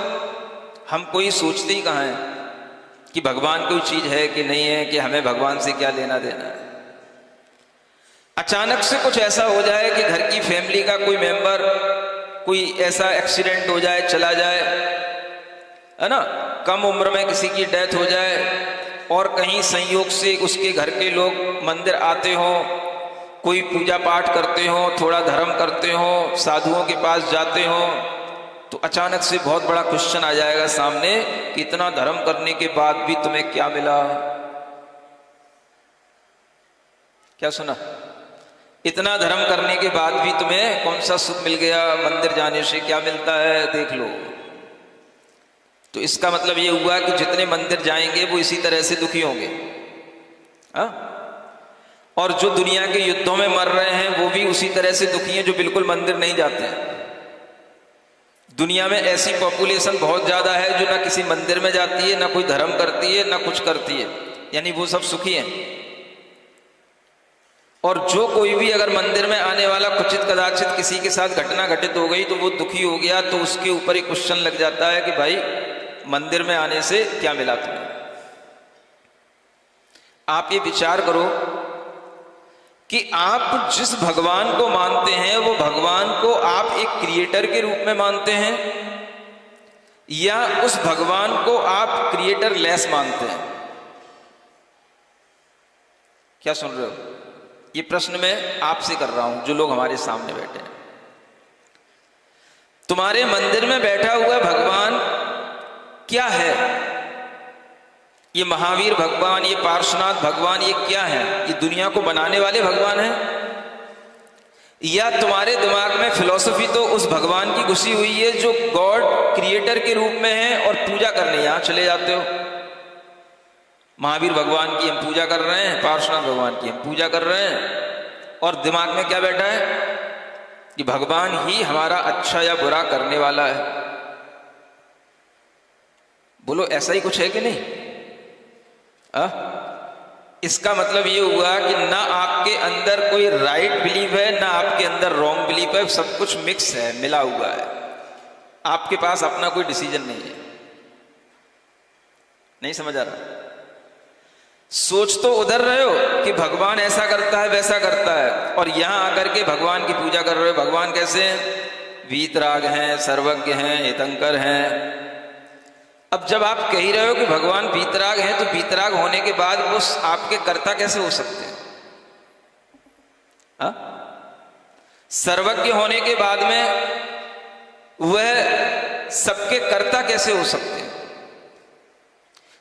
हम कोई सोचते ही कहाँ हैं कि भगवान कोई चीज है कि नहीं है, कि हमें भगवान से क्या लेना देना है। अचानक से कुछ ऐसा हो जाए कि घर की फैमिली का कोई मेंबर कोई ऐसा एक्सीडेंट हो जाए, चला जाए, है ना, कम उम्र में किसी की डेथ हो जाए और कहीं संयोग से उसके घर के लोग मंदिर आते हो, कोई पूजा पाठ करते हो, थोड़ा धर्म करते हो, साधुओं के पास जाते हो, तो अचानक से बहुत बड़ा क्वेश्चन आ जाएगा सामने कि इतना धर्म करने के बाद भी तुम्हें क्या मिला। क्या सुना? इतना धर्म करने के बाद भी तुम्हें कौन सा सुख मिल गया, मंदिर जाने से क्या मिलता है, देख लो। तो इसका मतलब ये हुआ कि जितने मंदिर जाएंगे वो इसी तरह से दुखी होंगे, हाँ? और जो दुनिया के युद्धों में मर रहे हैं वो भी उसी तरह से दुखी हैं जो बिल्कुल मंदिर नहीं जाते हैं। दुनिया में ऐसी पॉपुलेशन बहुत ज्यादा है जो ना किसी मंदिर में जाती है, ना कोई धर्म करती है, ना कुछ करती है, यानी वो सब सुखी हैं। और जो कोई भी अगर मंदिर में आने वाला कुचित कदाचित किसी के साथ घटना घटित हो गई तो वो दुखी हो गया, तो उसके ऊपर एक क्वेश्चन लग जाता है कि भाई मंदिर में आने से क्या मिला तुम्हें। आप ये विचार करो कि आप जिस भगवान को मानते हैं वो भगवान को आप एक क्रिएटर के रूप में मानते हैं या उस भगवान को आप क्रिएटर लेस मानते हैं। क्या सुन रहे हो? ये प्रश्न मैं आपसे कर रहा हूं, जो लोग हमारे सामने बैठे हैं। तुम्हारे मंदिर में बैठा हुआ भगवान क्या है? ये महावीर भगवान, ये पार्श्वनाथ भगवान, ये क्या है? ये दुनिया को बनाने वाले भगवान हैं? या तुम्हारे दिमाग में फिलॉसफी तो उस भगवान की घुसी हुई है जो गॉड क्रिएटर के रूप में है, और पूजा करने यहां चले जाते हो। महावीर भगवान की हम पूजा कर रहे हैं, पार्श्वनाथ भगवान की हम पूजा कर रहे हैं, और दिमाग में क्या बैठा है कि भगवान ही हमारा अच्छा या बुरा करने वाला है। बोलो ऐसा ही कुछ है कि नहीं? इसका मतलब ये हुआ कि ना आपके अंदर कोई राइट बिलीफ है, ना आपके अंदर रॉन्ग बिलीफ है, सब कुछ मिक्स है, मिला हुआ है। आपके पास अपना कोई डिसीजन नहीं है। नहीं समझ आ रहा? सोच तो उधर रहे हो कि भगवान ऐसा करता है वैसा करता है, और यहां आकर के भगवान की पूजा कर रहे हो। भगवान कैसे हैं? वीतराग हैं, सर्वज्ञ हैं, हितंकर हैं। अब जब आप कह रहे हो कि भगवान वीतराग हैं, तो वीतराग होने के बाद वो आपके कर्ता कैसे हो सकते हैं? सर्वज्ञ होने के बाद में वह सबके कर्ता कैसे हो सकते हैं?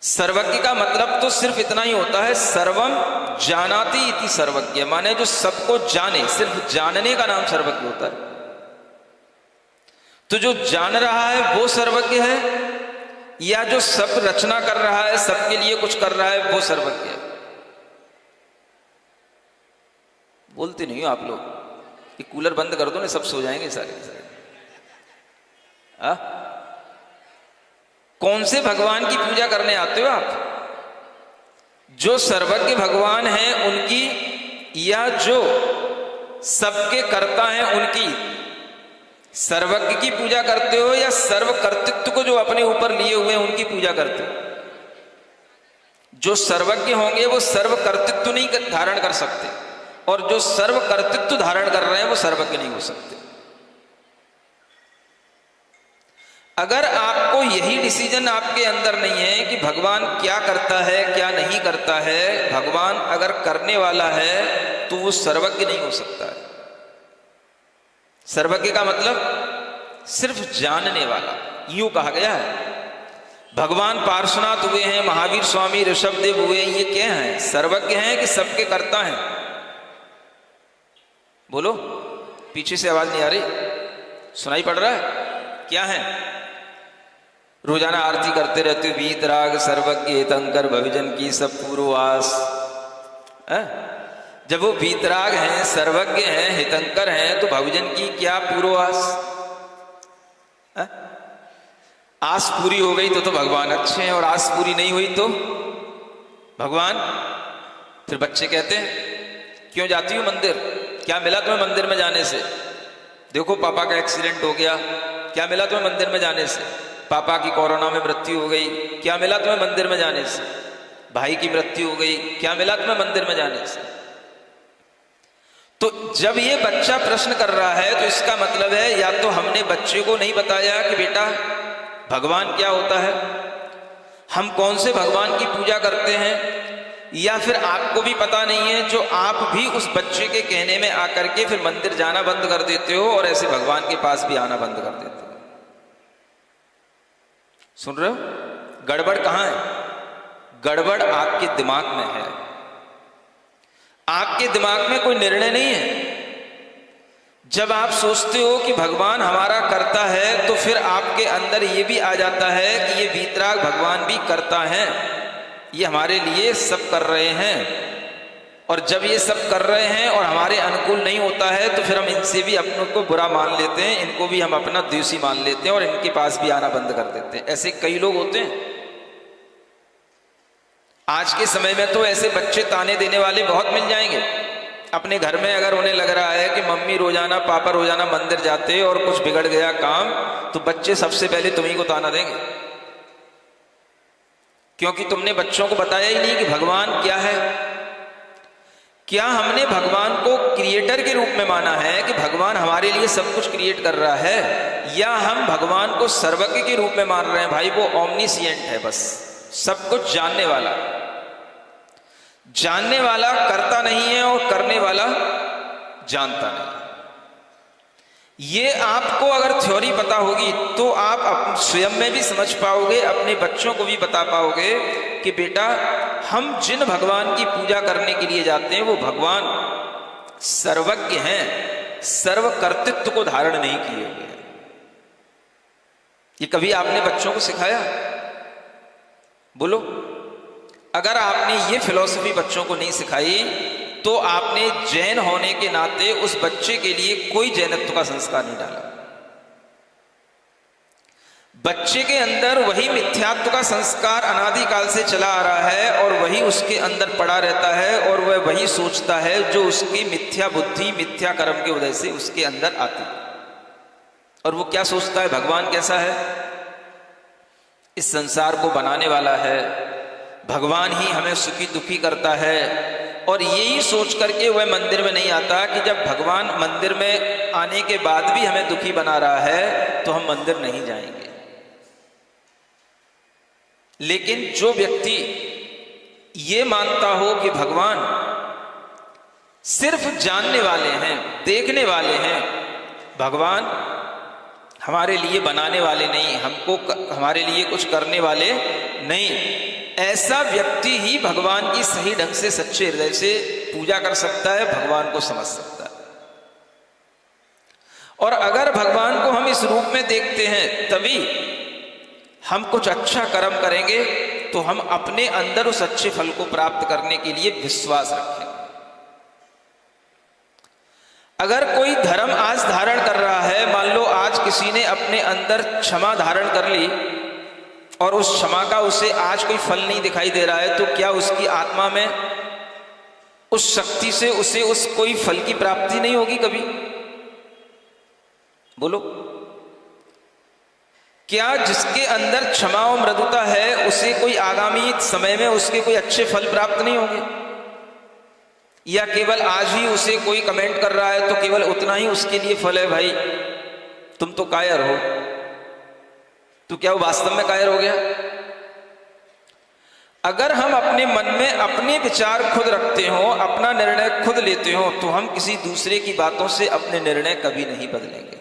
सर्वज्ञ का मतलब तो सिर्फ इतना ही होता है, सर्वम जानाति इति सर्वज्ञ, माने जो सबको जाने, सिर्फ जानने का नाम सर्वज्ञ होता है। तो जो जान रहा है वो सर्वज्ञ है, या जो सब रचना कर रहा है, सबके लिए कुछ कर रहा है, वो सर्वज्ञ है? बोलते नहीं हो आप लोग कि कूलर बंद कर दो ना, सब सो जाएंगे सारे। कौन से भगवान की पूजा करने आते हो आप? जो सर्वज्ञ भगवान हैं उनकी, या जो सबके कर्ता हैं उनकी? सर्वज्ञ की पूजा करते हो, या सर्व कर्तृत्व को जो अपने ऊपर लिए हुए हैं उनकी पूजा करते हो? जो सर्वज्ञ होंगे वो सर्व कर्तृत्व नहीं धारण कर सकते, और जो सर्व कर्तृत्व धारण कर रहे हैं वो सर्वज्ञ नहीं हो सकते। अगर आपको यही डिसीजन आपके अंदर नहीं है कि भगवान क्या करता है क्या नहीं करता है, भगवान अगर करने वाला है तो वो सर्वज्ञ नहीं हो सकता है। सर्वज्ञ का मतलब सिर्फ जानने वाला, यूं कहा गया है। भगवान पार्श्वनाथ हुए हैं, महावीर स्वामी ऋषभदेव हुए, ये क्या हैं? सर्वज्ञ हैं कि सबके कर्ता हैं? बोलो, पीछे से आवाज नहीं आ रही, सुनाई पड़ रहा है? क्या है? रोजाना आरती करते रहते हो, वीतराग, सर्वज्ञ, हितंकर, भविजन की सब पूर्ववास। जब वो वीतराग हैं, सर्वज्ञ हैं, हितंकर हैं, तो भविजन की क्या पूर्ववास? आस पूरी हो गई तो भगवान अच्छे हैं, और आस पूरी नहीं हुई तो भगवान। फिर बच्चे कहते हैं क्यों जाती हूं मंदिर? क्या मिला तुम्हें मंदिर में जाने से? देखो पापा का एक्सीडेंट हो गया, क्या मिला तुम्हें मंदिर में जाने से? पापा की कोरोना में मृत्यु हो गई, क्या मिला तुम्हें मंदिर में जाने से? भाई की मृत्यु हो गई, क्या मिला तुम्हें मंदिर में जाने से? तो जब ये बच्चा प्रश्न कर रहा है तो इसका मतलब है या तो हमने बच्चे को नहीं बताया कि बेटा भगवान क्या होता है, हम कौन से भगवान की पूजा करते हैं, या फिर आपको भी पता नहीं है, जो आप भी उस बच्चे के कहने में आकर के फिर मंदिर जाना बंद कर देते हो और ऐसे भगवान के पास भी आना बंद कर देते हो। सुन रहे हो? गड़बड़ कहां है? गड़बड़ आपके दिमाग में है। आपके दिमाग में कोई निर्णय नहीं है। जब आप सोचते हो कि भगवान हमारा करता है तो फिर आपके अंदर ये भी आ जाता है कि ये वीतराग भगवान भी करता है, ये हमारे लिए सब कर रहे हैं, और जब ये सब कर रहे हैं और हमारे अनुकूल नहीं होता है तो फिर हम इनसे भी अपनों को बुरा मान लेते हैं, इनको भी हम अपना द्वेषी मान लेते हैं और इनके पास भी आना बंद कर देते हैं। ऐसे कई लोग होते हैं। आज के समय में तो ऐसे बच्चे ताने देने वाले बहुत मिल जाएंगे। अपने घर में अगर उन्हें लग रहा है कि मम्मी रोजाना पापा रोजाना मंदिर जाते और कुछ बिगड़ गया काम, तो बच्चे सबसे पहले तुम्ही को ताना देंगे, क्योंकि तुमने बच्चों को बताया ही नहीं कि भगवान क्या है। क्या हमने भगवान को क्रिएटर के रूप में माना है कि भगवान हमारे लिए सब कुछ क्रिएट कर रहा है, या हम भगवान को सर्वज्ञ के रूप में मान रहे हैं? भाई वो ओमनिसिएंट है, बस सब कुछ जानने वाला। जानने वाला करता नहीं है और करने वाला जानता नहीं। ये आपको अगर थ्योरी पता होगी तो आप स्वयं में भी समझ पाओगे, अपने बच्चों को भी बता पाओगे कि बेटा हम जिन भगवान की पूजा करने के लिए जाते हैं वो भगवान सर्वज्ञ हैं, सर्वकर्तृत्व को धारण नहीं किए हुए। ये कभी आपने बच्चों को सिखाया? बोलो। अगर आपने ये फिलॉसफी बच्चों को नहीं सिखाई तो आपने जैन होने के नाते उस बच्चे के लिए कोई जैनत्व का संस्कार नहीं डाला। बच्चे के अंदर वही मिथ्यात्व का संस्कार अनादिकाल से चला आ रहा है और वही उसके अंदर पड़ा रहता है और वह वही सोचता है जो उसकी मिथ्या बुद्धि, मिथ्या कर्म के वजह से उसके अंदर आती है। और वो क्या सोचता है? भगवान कैसा है? इस संसार को बनाने वाला है, भगवान ही हमें सुखी दुखी करता है। और यही सोच करके वह मंदिर में नहीं आता कि जब भगवान मंदिर में आने के बाद भी हमें दुखी बना रहा है तो हम मंदिर नहीं जाएंगे। लेकिन जो व्यक्ति ये मानता हो कि भगवान सिर्फ जानने वाले हैं, देखने वाले हैं, भगवान हमारे लिए बनाने वाले नहीं, हमको हमारे लिए कुछ करने वाले नहीं, ऐसा व्यक्ति ही भगवान की सही ढंग से सच्चे हृदय से पूजा कर सकता है, भगवान को समझ सकता है। और अगर भगवान को हम इस रूप में देखते हैं तभी हम कुछ अच्छा कर्म करेंगे तो हम अपने अंदर उस अच्छे फल को प्राप्त करने के लिए विश्वास रखेंगे। अगर कोई धर्म आज धारण कर रहा है, मान लो आज किसी ने अपने अंदर क्षमा धारण कर ली और उस क्षमा का उसे आज कोई फल नहीं दिखाई दे रहा है, तो क्या उसकी आत्मा में उस शक्ति से उसे उस कोई फल की प्राप्ति नहीं होगी कभी? बोलो। क्या जिसके अंदर क्षमा और मृदुता है उसे कोई आगामी समय में उसके कोई अच्छे फल प्राप्त नहीं होंगे? या केवल आज ही उसे कोई कमेंट कर रहा है तो केवल उतना ही उसके लिए फल है? भाई तुम तो कायर हो, तो क्या वो वास्तव में कायर हो गया? अगर हम अपने मन में अपने विचार खुद रखते हो, अपना निर्णय खुद लेते हो, तो हम किसी दूसरे की बातों से अपने निर्णय कभी नहीं बदलेंगे।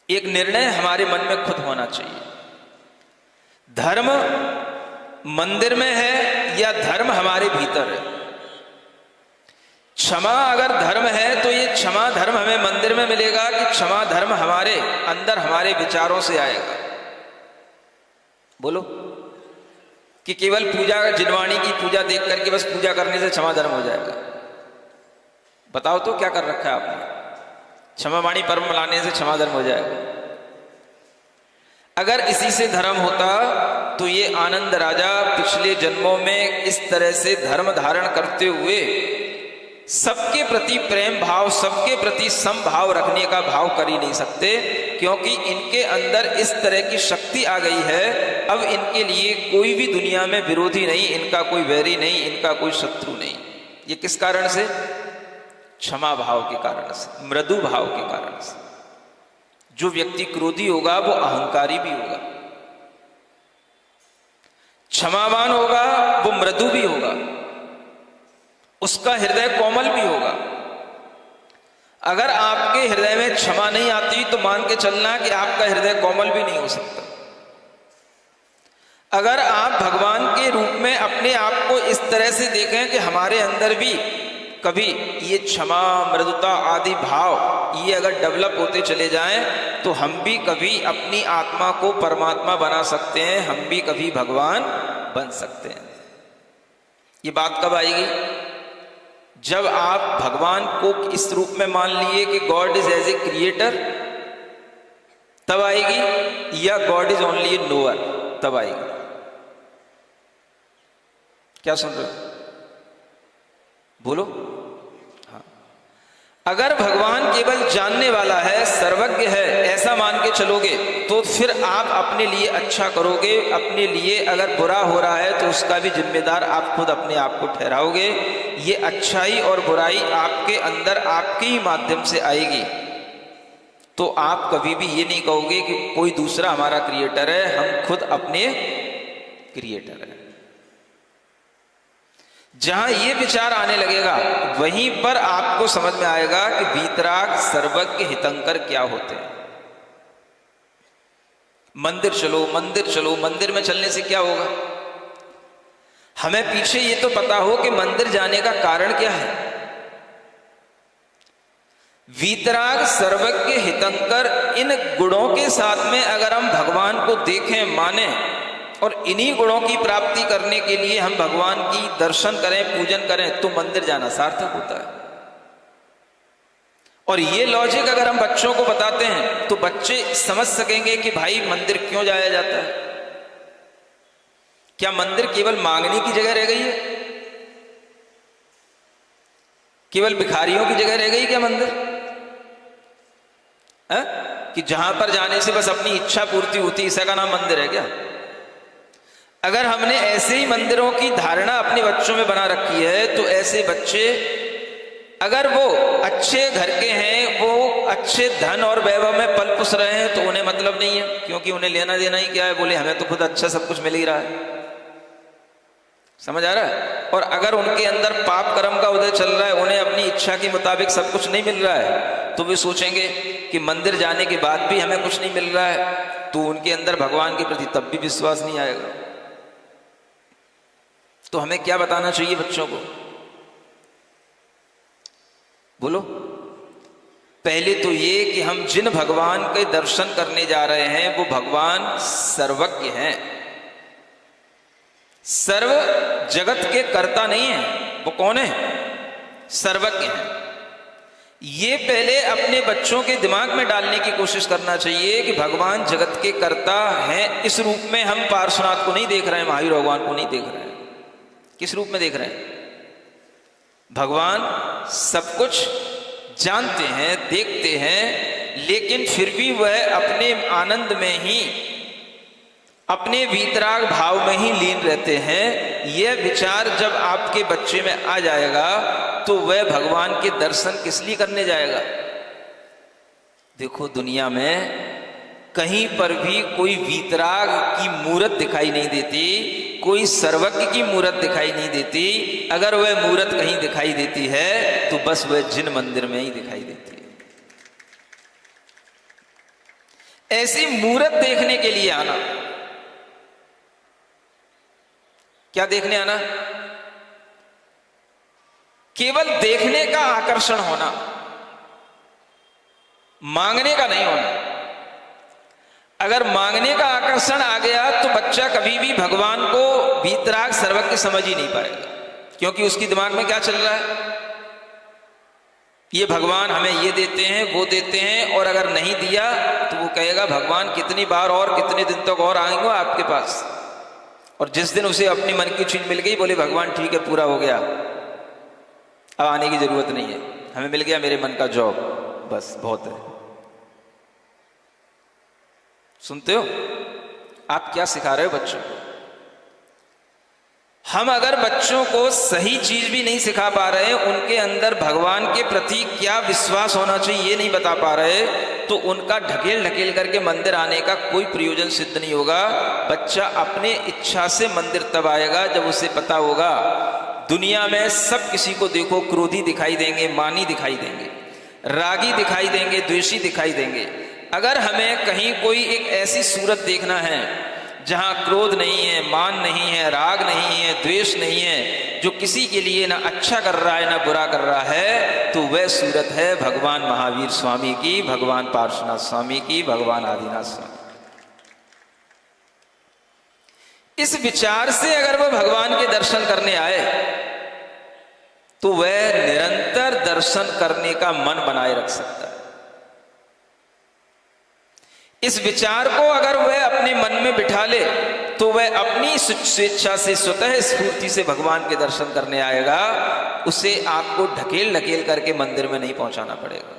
एक निर्णय हमारे मन में खुद होना चाहिए। धर्म मंदिर में है या धर्म हमारे भीतर है? क्षमा अगर धर्म है तो ये क्षमा धर्म हमें मंदिर में मिलेगा कि क्षमा धर्म हमारे अंदर हमारे विचारों से आएगा? बोलो। कि केवल पूजा, जिनवाणी की पूजा देख करके बस पूजा करने से क्षमा धर्म हो जाएगा? बताओ तो क्या कर रखा है आपने? क्षमावाणी पर्व लाने से क्षमा धर्म हो जाएगा? अगर इसी से धर्म होता तो ये आनंद राजा पिछले जन्मों में इस तरह से धर्म धारण करते हुए सबके प्रति प्रेम भाव, सबके प्रति समभाव रखने का भाव कर ही नहीं सकते, क्योंकि इनके अंदर इस तरह की शक्ति आ गई है। अब इनके लिए कोई भी दुनिया में विरोधी नहीं, इनका कोई वैरी नहीं, इनका कोई शत्रु नहीं। ये किस कारण से? क्षमा भाव के कारण से, मृदु भाव के कारण से। जो व्यक्ति क्रोधी होगा वो अहंकारी भी होगा, क्षमावान होगा वो मृदु भी होगा, उसका हृदय कोमल भी होगा। अगर आपके हृदय में क्षमा नहीं आती तो मान के चलना कि आपका हृदय कोमल भी नहीं हो सकता। अगर आप भगवान के रूप में अपने आप को इस तरह से देखें कि हमारे अंदर भी कभी ये क्षमा, मृदुता आदि भाव ये अगर डेवलप होते चले जाएं तो हम भी कभी अपनी आत्मा को परमात्मा बना सकते हैं, हम भी कभी भगवान बन सकते हैं। ये बात कब आएगी? जब आप भगवान को इस रूप में मान लिए कि god is as a creator, तब आएगी, या god is only a knower, तब आएगी। क्या सुन रहे हो? बोलो। हाँ। अगर भगवान केवल जानने वाला है, सर्वज्ञ है, ऐसा मान के चलोगे तो फिर आप अपने लिए अच्छा करोगे। अपने लिए अगर बुरा हो रहा है तो उसका भी जिम्मेदार आप खुद अपने आप को ठहराओगे। ये अच्छाई और बुराई आपके अंदर आपके ही माध्यम से आएगी। तो आप कभी भी ये नहीं कहोगे कि कोई दूसरा हमारा क्रिएटर है, हम खुद अपने क्रिएटर हैं। जहां ये विचार आने लगेगा वहीं पर आपको समझ में आएगा कि वीतराग सर्वज्ञ हितंकर क्या होते हैं। मंदिर चलो, मंदिर चलो, मंदिर में चलने से क्या होगा? हमें पीछे ये तो पता हो कि मंदिर जाने का कारण क्या है। वीतराग सर्वज्ञ हितंकर इन गुणों के साथ में अगर हम भगवान को देखें, माने और इन्हीं गुणों की प्राप्ति करने के लिए हम भगवान की दर्शन करें, पूजन करें, तो मंदिर जाना सार्थक होता है। और ये लॉजिक अगर हम बच्चों को बताते हैं तो बच्चे समझ सकेंगे कि भाई मंदिर क्यों जाया जाता है। क्या मंदिर केवल मांगने की जगह रह गई है? केवल भिखारियों की जगह रह गई क्या मंदिर? है? कि जहां पर जाने से बस अपनी इच्छा पूर्ति होती, इसका का नाम मंदिर है क्या? अगर हमने ऐसे ही मंदिरों की धारणा अपने बच्चों में बना रखी है तो ऐसे बच्चे, अगर वो अच्छे घर के हैं, वो अच्छे धन और वैभव में पल पुस रहे हैं, तो उन्हें मतलब नहीं है, क्योंकि उन्हें लेना देना ही क्या है। बोले हमें तो खुद अच्छा सब कुछ मिल ही रहा है। समझ आ रहा है? और अगर उनके अंदर पाप कर्म का उदय चल रहा है, उन्हें अपनी इच्छा के मुताबिक सब कुछ नहीं मिल रहा है, तो वे सोचेंगे कि मंदिर जाने के बाद भी हमें कुछ नहीं मिल रहा है, तो उनके अंदर भगवान के प्रति तब भी विश्वास नहीं आएगा। तो हमें क्या बताना चाहिए बच्चों को? बोलो। पहले तो ये कि हम जिन भगवान के दर्शन करने जा रहे हैं वो भगवान सर्वज्ञ हैं, सर्व जगत के कर्ता नहीं है। वो कौन है? सर्वज्ञ हैं। ये पहले अपने बच्चों के दिमाग में डालने की कोशिश करना चाहिए कि भगवान जगत के कर्ता हैं। इस रूप में हम पार्श्वनाथ को नहीं देख रहे हैं, महावीर भगवान को नहीं देख रहे हैं। किस रूप में देख रहे हैं? भगवान सब कुछ जानते हैं, देखते हैं, लेकिन फिर भी वह अपने आनंद में ही, अपने वीतराग भाव में ही लीन रहते हैं। यह विचार जब आपके बच्चे में आ जाएगा तो वह भगवान के दर्शन किस लिए करने जाएगा? देखो, दुनिया में कहीं पर भी कोई वीतराग की मूरत दिखाई नहीं देती, कोई सर्वज्ञ की मूरत दिखाई नहीं देती। अगर वह मूरत कहीं दिखाई देती है तो बस वह जिन मंदिर में ही दिखाई देती है। ऐसी मूरत देखने के लिए आना, क्या देखने आना? केवल देखने का आकर्षण होना, मांगने का नहीं होना। अगर मांगने का आकर्षण आ गया तो बच्चा कभी भी भगवान को वीतराग सर्वज्ञ समझ ही नहीं पाएगा, क्योंकि उसकी दिमाग में क्या चल रहा है? ये भगवान हमें ये देते हैं, वो देते हैं, और अगर नहीं दिया तो वो कहेगा भगवान कितनी बार और कितने दिन तक और आएंगे आपके पास। और जिस दिन उसे अपनी मन की चीज मिल गई, बोले भगवान ठीक है, पूरा हो गया, अब आने की जरूरत नहीं है, हमें मिल गया मेरे मन का जॉब, बस बहुत है। सुनते हो? आप क्या सिखा रहे हो बच्चों को? हम अगर बच्चों को सही चीज भी नहीं सिखा पा रहे, उनके अंदर भगवान के प्रति क्या विश्वास होना चाहिए ये नहीं बता पा रहे, तो उनका ढकेल ढकेल करके मंदिर आने का कोई प्रयोजन सिद्ध नहीं होगा। बच्चा अपने इच्छा से मंदिर तब आएगा जब उसे पता होगा दुनिया में सब किसी को देखो क्रोधी दिखाई देंगे, मानी दिखाई देंगे, रागी दिखाई देंगे, द्वेषी दिखाई देंगे। अगर हमें कहीं कोई एक ऐसी सूरत देखना है जहां क्रोध नहीं है, मान नहीं है, राग नहीं है, द्वेष नहीं है, जो किसी के लिए ना अच्छा कर रहा है ना बुरा कर रहा है, तो वह सूरत है भगवान महावीर स्वामी की, भगवान पार्श्वनाथ स्वामी की, भगवान आदिनाथ स्वामी। इस विचार से अगर वह भगवान के दर्शन करने आए तो वह निरंतर दर्शन करने का मन बनाए रख सकता है। इस विचार को अगर वह अपने मन में बिठा ले तो वह अपनी स्वेच्छा से, स्वतः स्फूर्ति से भगवान के दर्शन करने आएगा। उसे आपको ढकेल ढकेल करके मंदिर में नहीं पहुंचाना पड़ेगा।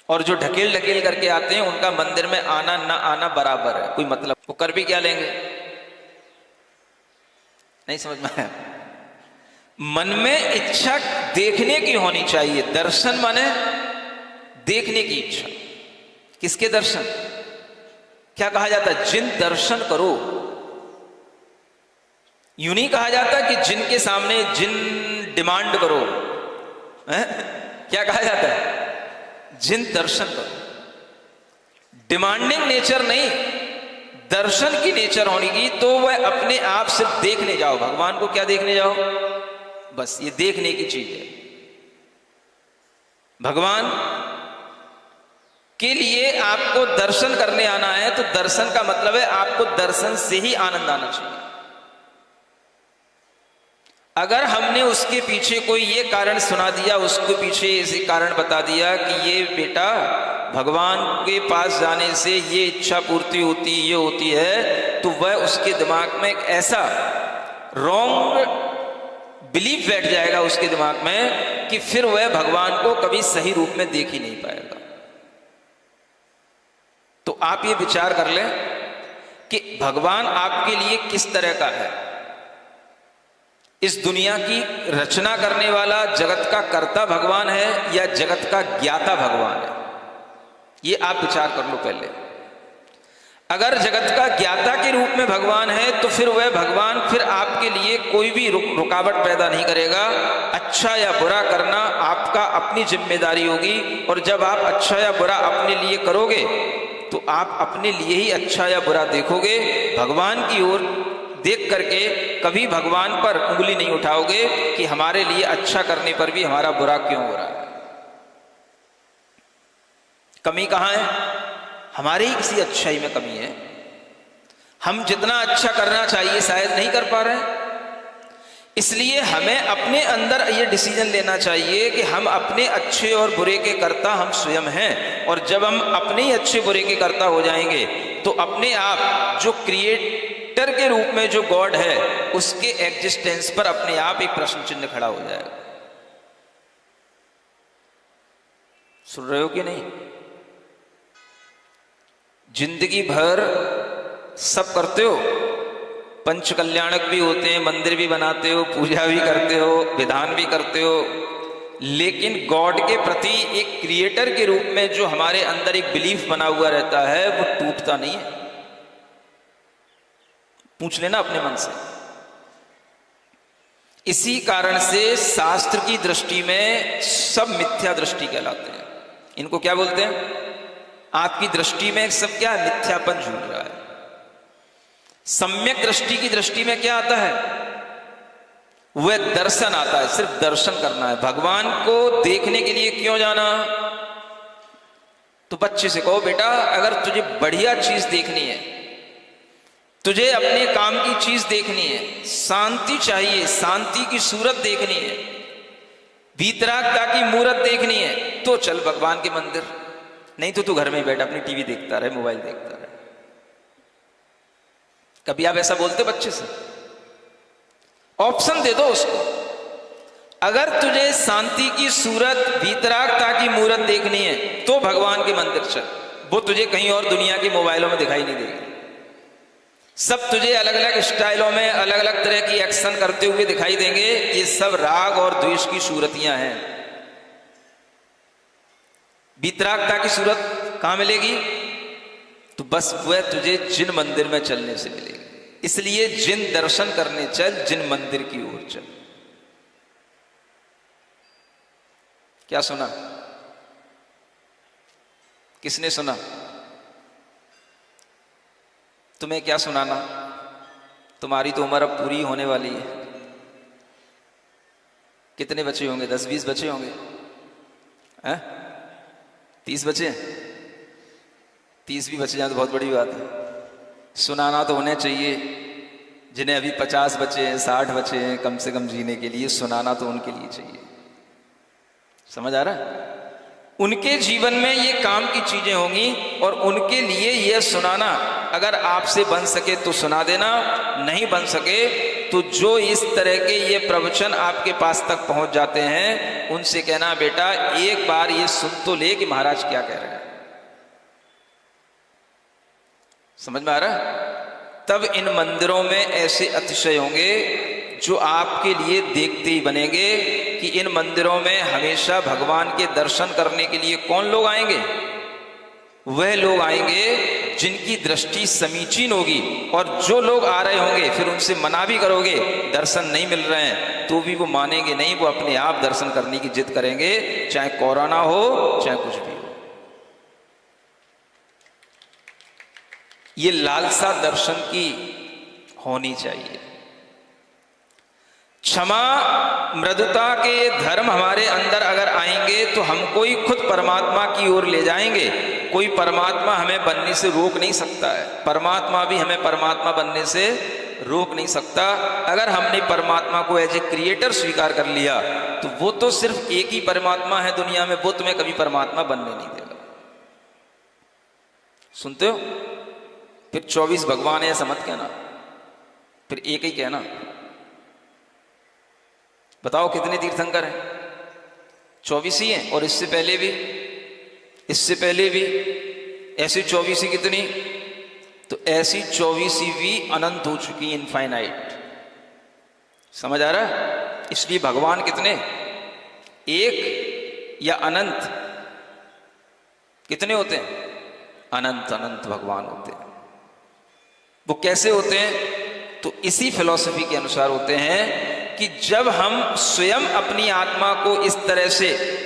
और जो ढकेल ढकेल करके आते हैं उनका मंदिर में आना ना आना बराबर है, कोई मतलब, वो कर भी क्या लेंगे? नहीं समझ में आया? मन में इच्छा देखने की होनी चाहिए। दर्शन माने देखने की इच्छा। किसके दर्शन? क्या कहा जाता है? जिन दर्शन करो। यूं नहीं कहा जाता कि जिन के सामने जिन डिमांड करो, है? क्या कहा जाता है? जिन दर्शन करो। डिमांडिंग नेचर नहीं, दर्शन की नेचर होने की। तो वह अपने आप सिर्फ देखने जाओ भगवान को। क्या देखने जाओ? बस ये देखने की चीज है। भगवान के लिए आपको दर्शन करने आना है, तो दर्शन का मतलब है आपको दर्शन से ही आनंद आना चाहिए। अगर हमने उसके पीछे कोई ये कारण सुना दिया, उसके पीछे ऐसे कारण बता दिया कि ये बेटा भगवान के पास जाने से ये इच्छा पूर्ति होती, ये होती है, तो वह उसके दिमाग में एक ऐसा रॉन्ग बिलीफ बैठ जाएगा उसके दिमाग में कि फिर वह भगवान को कभी सही रूप में देख ही नहीं पाएगा। तो आप ये विचार कर लें कि भगवान आपके लिए किस तरह का है। इस दुनिया की रचना करने वाला जगत का कर्ता भगवान है या जगत का ज्ञाता भगवान है? ये आप विचार कर लो पहले। अगर जगत का ज्ञाता के रूप में भगवान है तो फिर वह भगवान फिर आपके लिए कोई भी रुकावट पैदा नहीं करेगा। अच्छा या बुरा करना आपका अपनी जिम्मेदारी होगी, और जब आप अच्छा या बुरा अपने लिए करोगे तो आप अपने लिए ही अच्छा या बुरा देखोगे। भगवान की ओर देख करके कभी भगवान पर उंगली नहीं उठाओगे कि हमारे लिए अच्छा करने पर भी हमारा बुरा क्यों हो रहा है। कमी कहां है? हमारे ही किसी अच्छाई में कमी है। हम जितना अच्छा करना चाहिए शायद नहीं कर पा रहे। इसलिए हमें अपने अंदर ये डिसीजन लेना चाहिए कि हम अपने अच्छे और बुरे के कर्ता हम स्वयं हैं। और जब हम अपने ही अच्छे बुरे के कर्ता हो जाएंगे तो अपने आप जो क्रिएटर के रूप में जो गॉड है उसके एग्जिस्टेंस पर अपने आप एक प्रश्न चिन्ह खड़ा हो जाएगा। सुन रहे हो कि नहीं? जिंदगी भर सब करते हो, पंच कल्याणक भी होते हैं, मंदिर भी बनाते हो, पूजा भी करते हो, विधान भी करते हो, लेकिन गॉड के प्रति एक क्रिएटर के रूप में जो हमारे अंदर एक बिलीफ बना हुआ रहता है वो टूटता नहीं है। पूछ लेना अपने मन से। इसी कारण से शास्त्र की दृष्टि में सब मिथ्या दृष्टि कहलाते हैं। इनको क्या बोलते हैं? आपकी दृष्टि में सब क्या मिथ्यापन झूल रहा है। सम्यक दृष्टि की दृष्टि में क्या आता है? वह दर्शन आता है। सिर्फ दर्शन करना है। भगवान को देखने के लिए क्यों जाना? तो बच्चे से कहो बेटा अगर तुझे बढ़िया चीज देखनी है, तुझे अपने काम की चीज देखनी है, शांति चाहिए, शांति की सूरत देखनी है, वीतरागता की मूरत देखनी है, तो चल भगवान के मंदिर। नहीं तो तू घर में ही बैठ अपनी टीवी देखता रहे, मोबाइल देखता रहे। कभी आप ऐसा बोलते बच्चे से? ऑप्शन दे दो उसको। अगर तुझे शांति की सूरत, वीतरागता की मूरत देखनी है तो भगवान के मंदिर चल। वो तुझे कहीं और दुनिया के मोबाइलों में दिखाई नहीं देगी। सब तुझे अलग अलग स्टाइलों में अलग अलग तरह की एक्शन करते हुए दिखाई देंगे। ये सब राग और द्वेष की सूरतियां हैं। वीतरागता की सूरत कहां मिलेगी? तो बस वह तुझे जिन मंदिर में चलने से मिलेगी। इसलिए जिन दर्शन करने चल, जिन मंदिर की ओर चल। क्या सुना? किसने सुना? तुम्हें क्या सुनाना? तुम्हारी तो उम्र अब पूरी होने वाली है। कितने बच्चे होंगे? 10-20 बच्चे होंगे? 30 बच्चे? 30 भी बच्चे जाए तो बहुत बड़ी बात है। सुनाना तो होने चाहिए। जिन्हें अभी 50 बच्चे हैं, 60 बच्चे हैं, कम से कम जीने के लिए सुनाना तो उनके लिए चाहिए। समझ आ रहा है? उनके जीवन में ये काम की चीजें होंगी और उनके लिए यह सुनाना अगर आपसे बन सके तो सुना देना, नहीं बन सके तो जो इस तरह के ये प्रवचन आपके पास तक पहुंच जाते हैं उनसे कहना बेटा एक बार ये सुन तो ले कि महाराज क्या कह रहे हैं। समझ में आ रहा है? तब इन मंदिरों में ऐसे अतिशय होंगे जो आपके लिए देखते ही बनेंगे कि इन मंदिरों में हमेशा भगवान के दर्शन करने के लिए कौन लोग आएंगे? वह लोग आएंगे जिनकी दृष्टि समीचीन होगी, और जो लोग आ रहे होंगे फिर उनसे मना भी करोगे, दर्शन नहीं मिल रहे हैं, तो भी वो मानेंगे नहीं, वो अपने आप दर्शन करने की जिद करेंगे, चाहे कोरोना हो चाहे कुछ भी हो। ये लालसा दर्शन की होनी चाहिए। क्षमा मृदुता के धर्म हमारे अंदर अगर आएंगे तो हमको ही खुद परमात्मा की ओर ले जाएंगे। कोई परमात्मा हमें बनने से रोक नहीं सकता है, परमात्मा भी हमें परमात्मा बनने से रोक नहीं सकता। अगर हमने परमात्मा को एज ए क्रिएटर स्वीकार कर लिया तो वो तो सिर्फ एक ही परमात्मा है दुनिया में, वो तुम्हें कभी परमात्मा बनने नहीं देगा। सुनते हो? फिर 24 भगवान है ऐसा मत कहना, फिर एक ही कहना। बताओ कितने तीर्थंकर हैं? 24 ही हैं, और इससे पहले भी ऐसी 24 ही कितनी? तो ऐसी 24 भी अनंत हो चुकी, इनफाइनाइट। समझ आ रहा है? इसलिए भगवान कितने? एक या अनंत? कितने होते हैं? अनंत अनंत भगवान होते हैं। वो कैसे होते हैं? तो इसी फिलॉसफी के अनुसार होते हैं कि जब हम स्वयं अपनी आत्मा को इस तरह से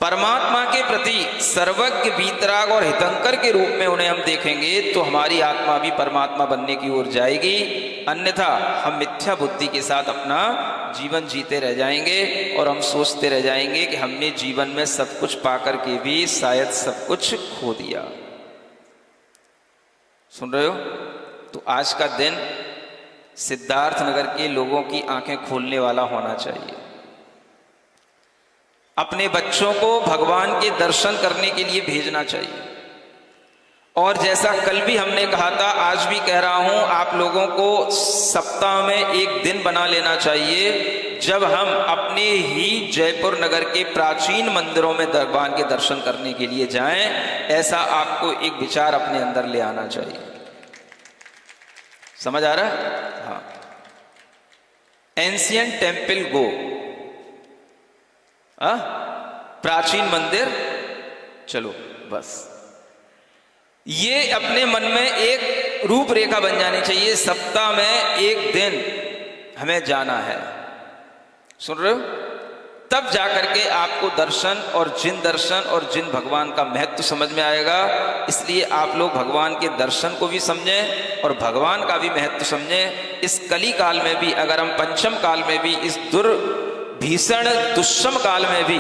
परमात्मा के प्रति सर्वज्ञ, वीतराग और हितंकर के रूप में उन्हें हम देखेंगे तो हमारी आत्मा भी परमात्मा बनने की ओर जाएगी। अन्यथा हम मिथ्या बुद्धि के साथ अपना जीवन जीते रह जाएंगे और हम सोचते रह जाएंगे कि हमने जीवन में सब कुछ पाकर के भी शायद सब कुछ खो दिया। सुन रहे हो? तो आज का दिन सिद्धार्थ नगर के लोगों की आंखें खोलने वाला होना चाहिए। अपने बच्चों को भगवान के दर्शन करने के लिए भेजना चाहिए। और जैसा कल भी हमने कहा था, आज भी कह रहा हूं, आप लोगों को सप्ताह में एक दिन बना लेना चाहिए जब हम अपने ही जयपुर नगर के प्राचीन मंदिरों में भगवान के दर्शन करने के लिए जाएं। ऐसा आपको एक विचार अपने अंदर ले आना चाहिए। समझ आ रहा है? हाँ। एंशियंट टेम्पल गो, प्राचीन मंदिर चलो, बस ये अपने मन में एक रूपरेखा बन जानी चाहिए। सप्ताह में एक दिन हमें जाना है। सुन रहे हो? तब जाकर के आपको दर्शन और जिन भगवान का महत्व समझ में आएगा। इसलिए आप लोग भगवान के दर्शन को भी समझें और भगवान का भी महत्व समझें। इस कली काल में भी, अगर हम पंचम काल में भी, इस भीषण दुष्म काल में भी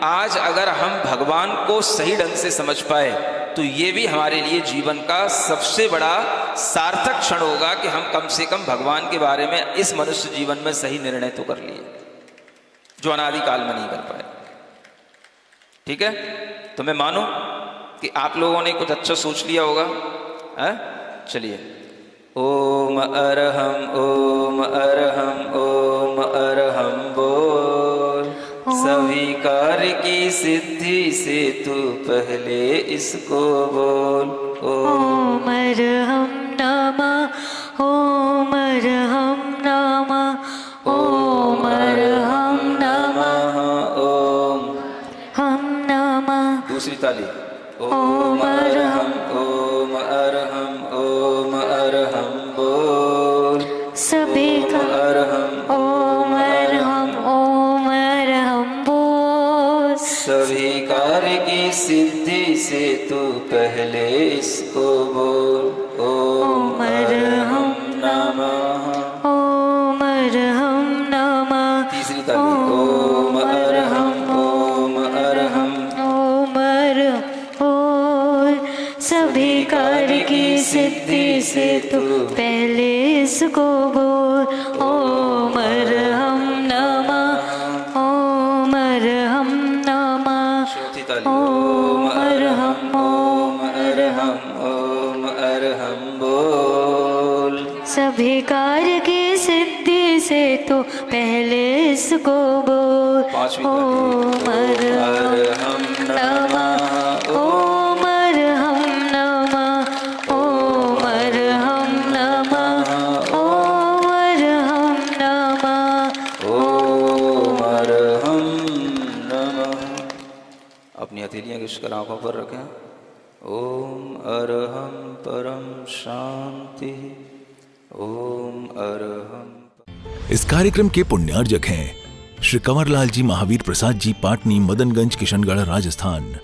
आज अगर हम भगवान को सही ढंग से समझ पाए तो ये भी हमारे लिए जीवन का सबसे बड़ा सार्थक क्षण होगा कि हम कम से कम भगवान के बारे में इस मनुष्य जीवन में सही निर्णय तो कर लिए, जो अनादि काल में नहीं कर पाए। ठीक है? तो मैं मानूं कि आप लोगों ने कुछ अच्छा सोच लिया होगा। चलिए, ओम अरहम ओम अरहम ओम अरहम बोल। सभी कार्य की सिद्धि से तू पहले इसको बोल। ओम अरहम नमः ओम अरहम नमः ओम अरहम नमः ओम हम नमः। दूसरी ताली। ओम अरहम ओम अरहम ओम अरहम बोल। सभी का अरहम ओम अरहम बोल। सभी कार्य की सिद्धि से तू पहले इसको बोल। ओम अरहम नमः ओम अरहम नमः। तीसरी ताली। ओम अरहम ओम अरहम ओम अरहम बोल। सभी कार्य की सिद्धि से तू पहले इसको बोल। ओम अरहम नमः ओम अरहम नमः। चौथी ताली। ओम अरहम ओम अरहम ओम अरहम बोल। सभी कार्य की सिद्धि से तो पहले इसको बोल। पांचवी ओम अरहम नमः ओम अरहम नमः ओम अरहम नमः ओम अरहम नमः ओम अरहम नमः। अपनी हथेलियां किस कर आंखों पर रखें। ओम अरहं परम शांति। ओम अरहं। इस कार्यक्रम के पुण्यार्जक हैं श्री कंवरलाल जी महावीर प्रसाद जी, पाटनी, मदनगंज, किशनगढ़, राजस्थान।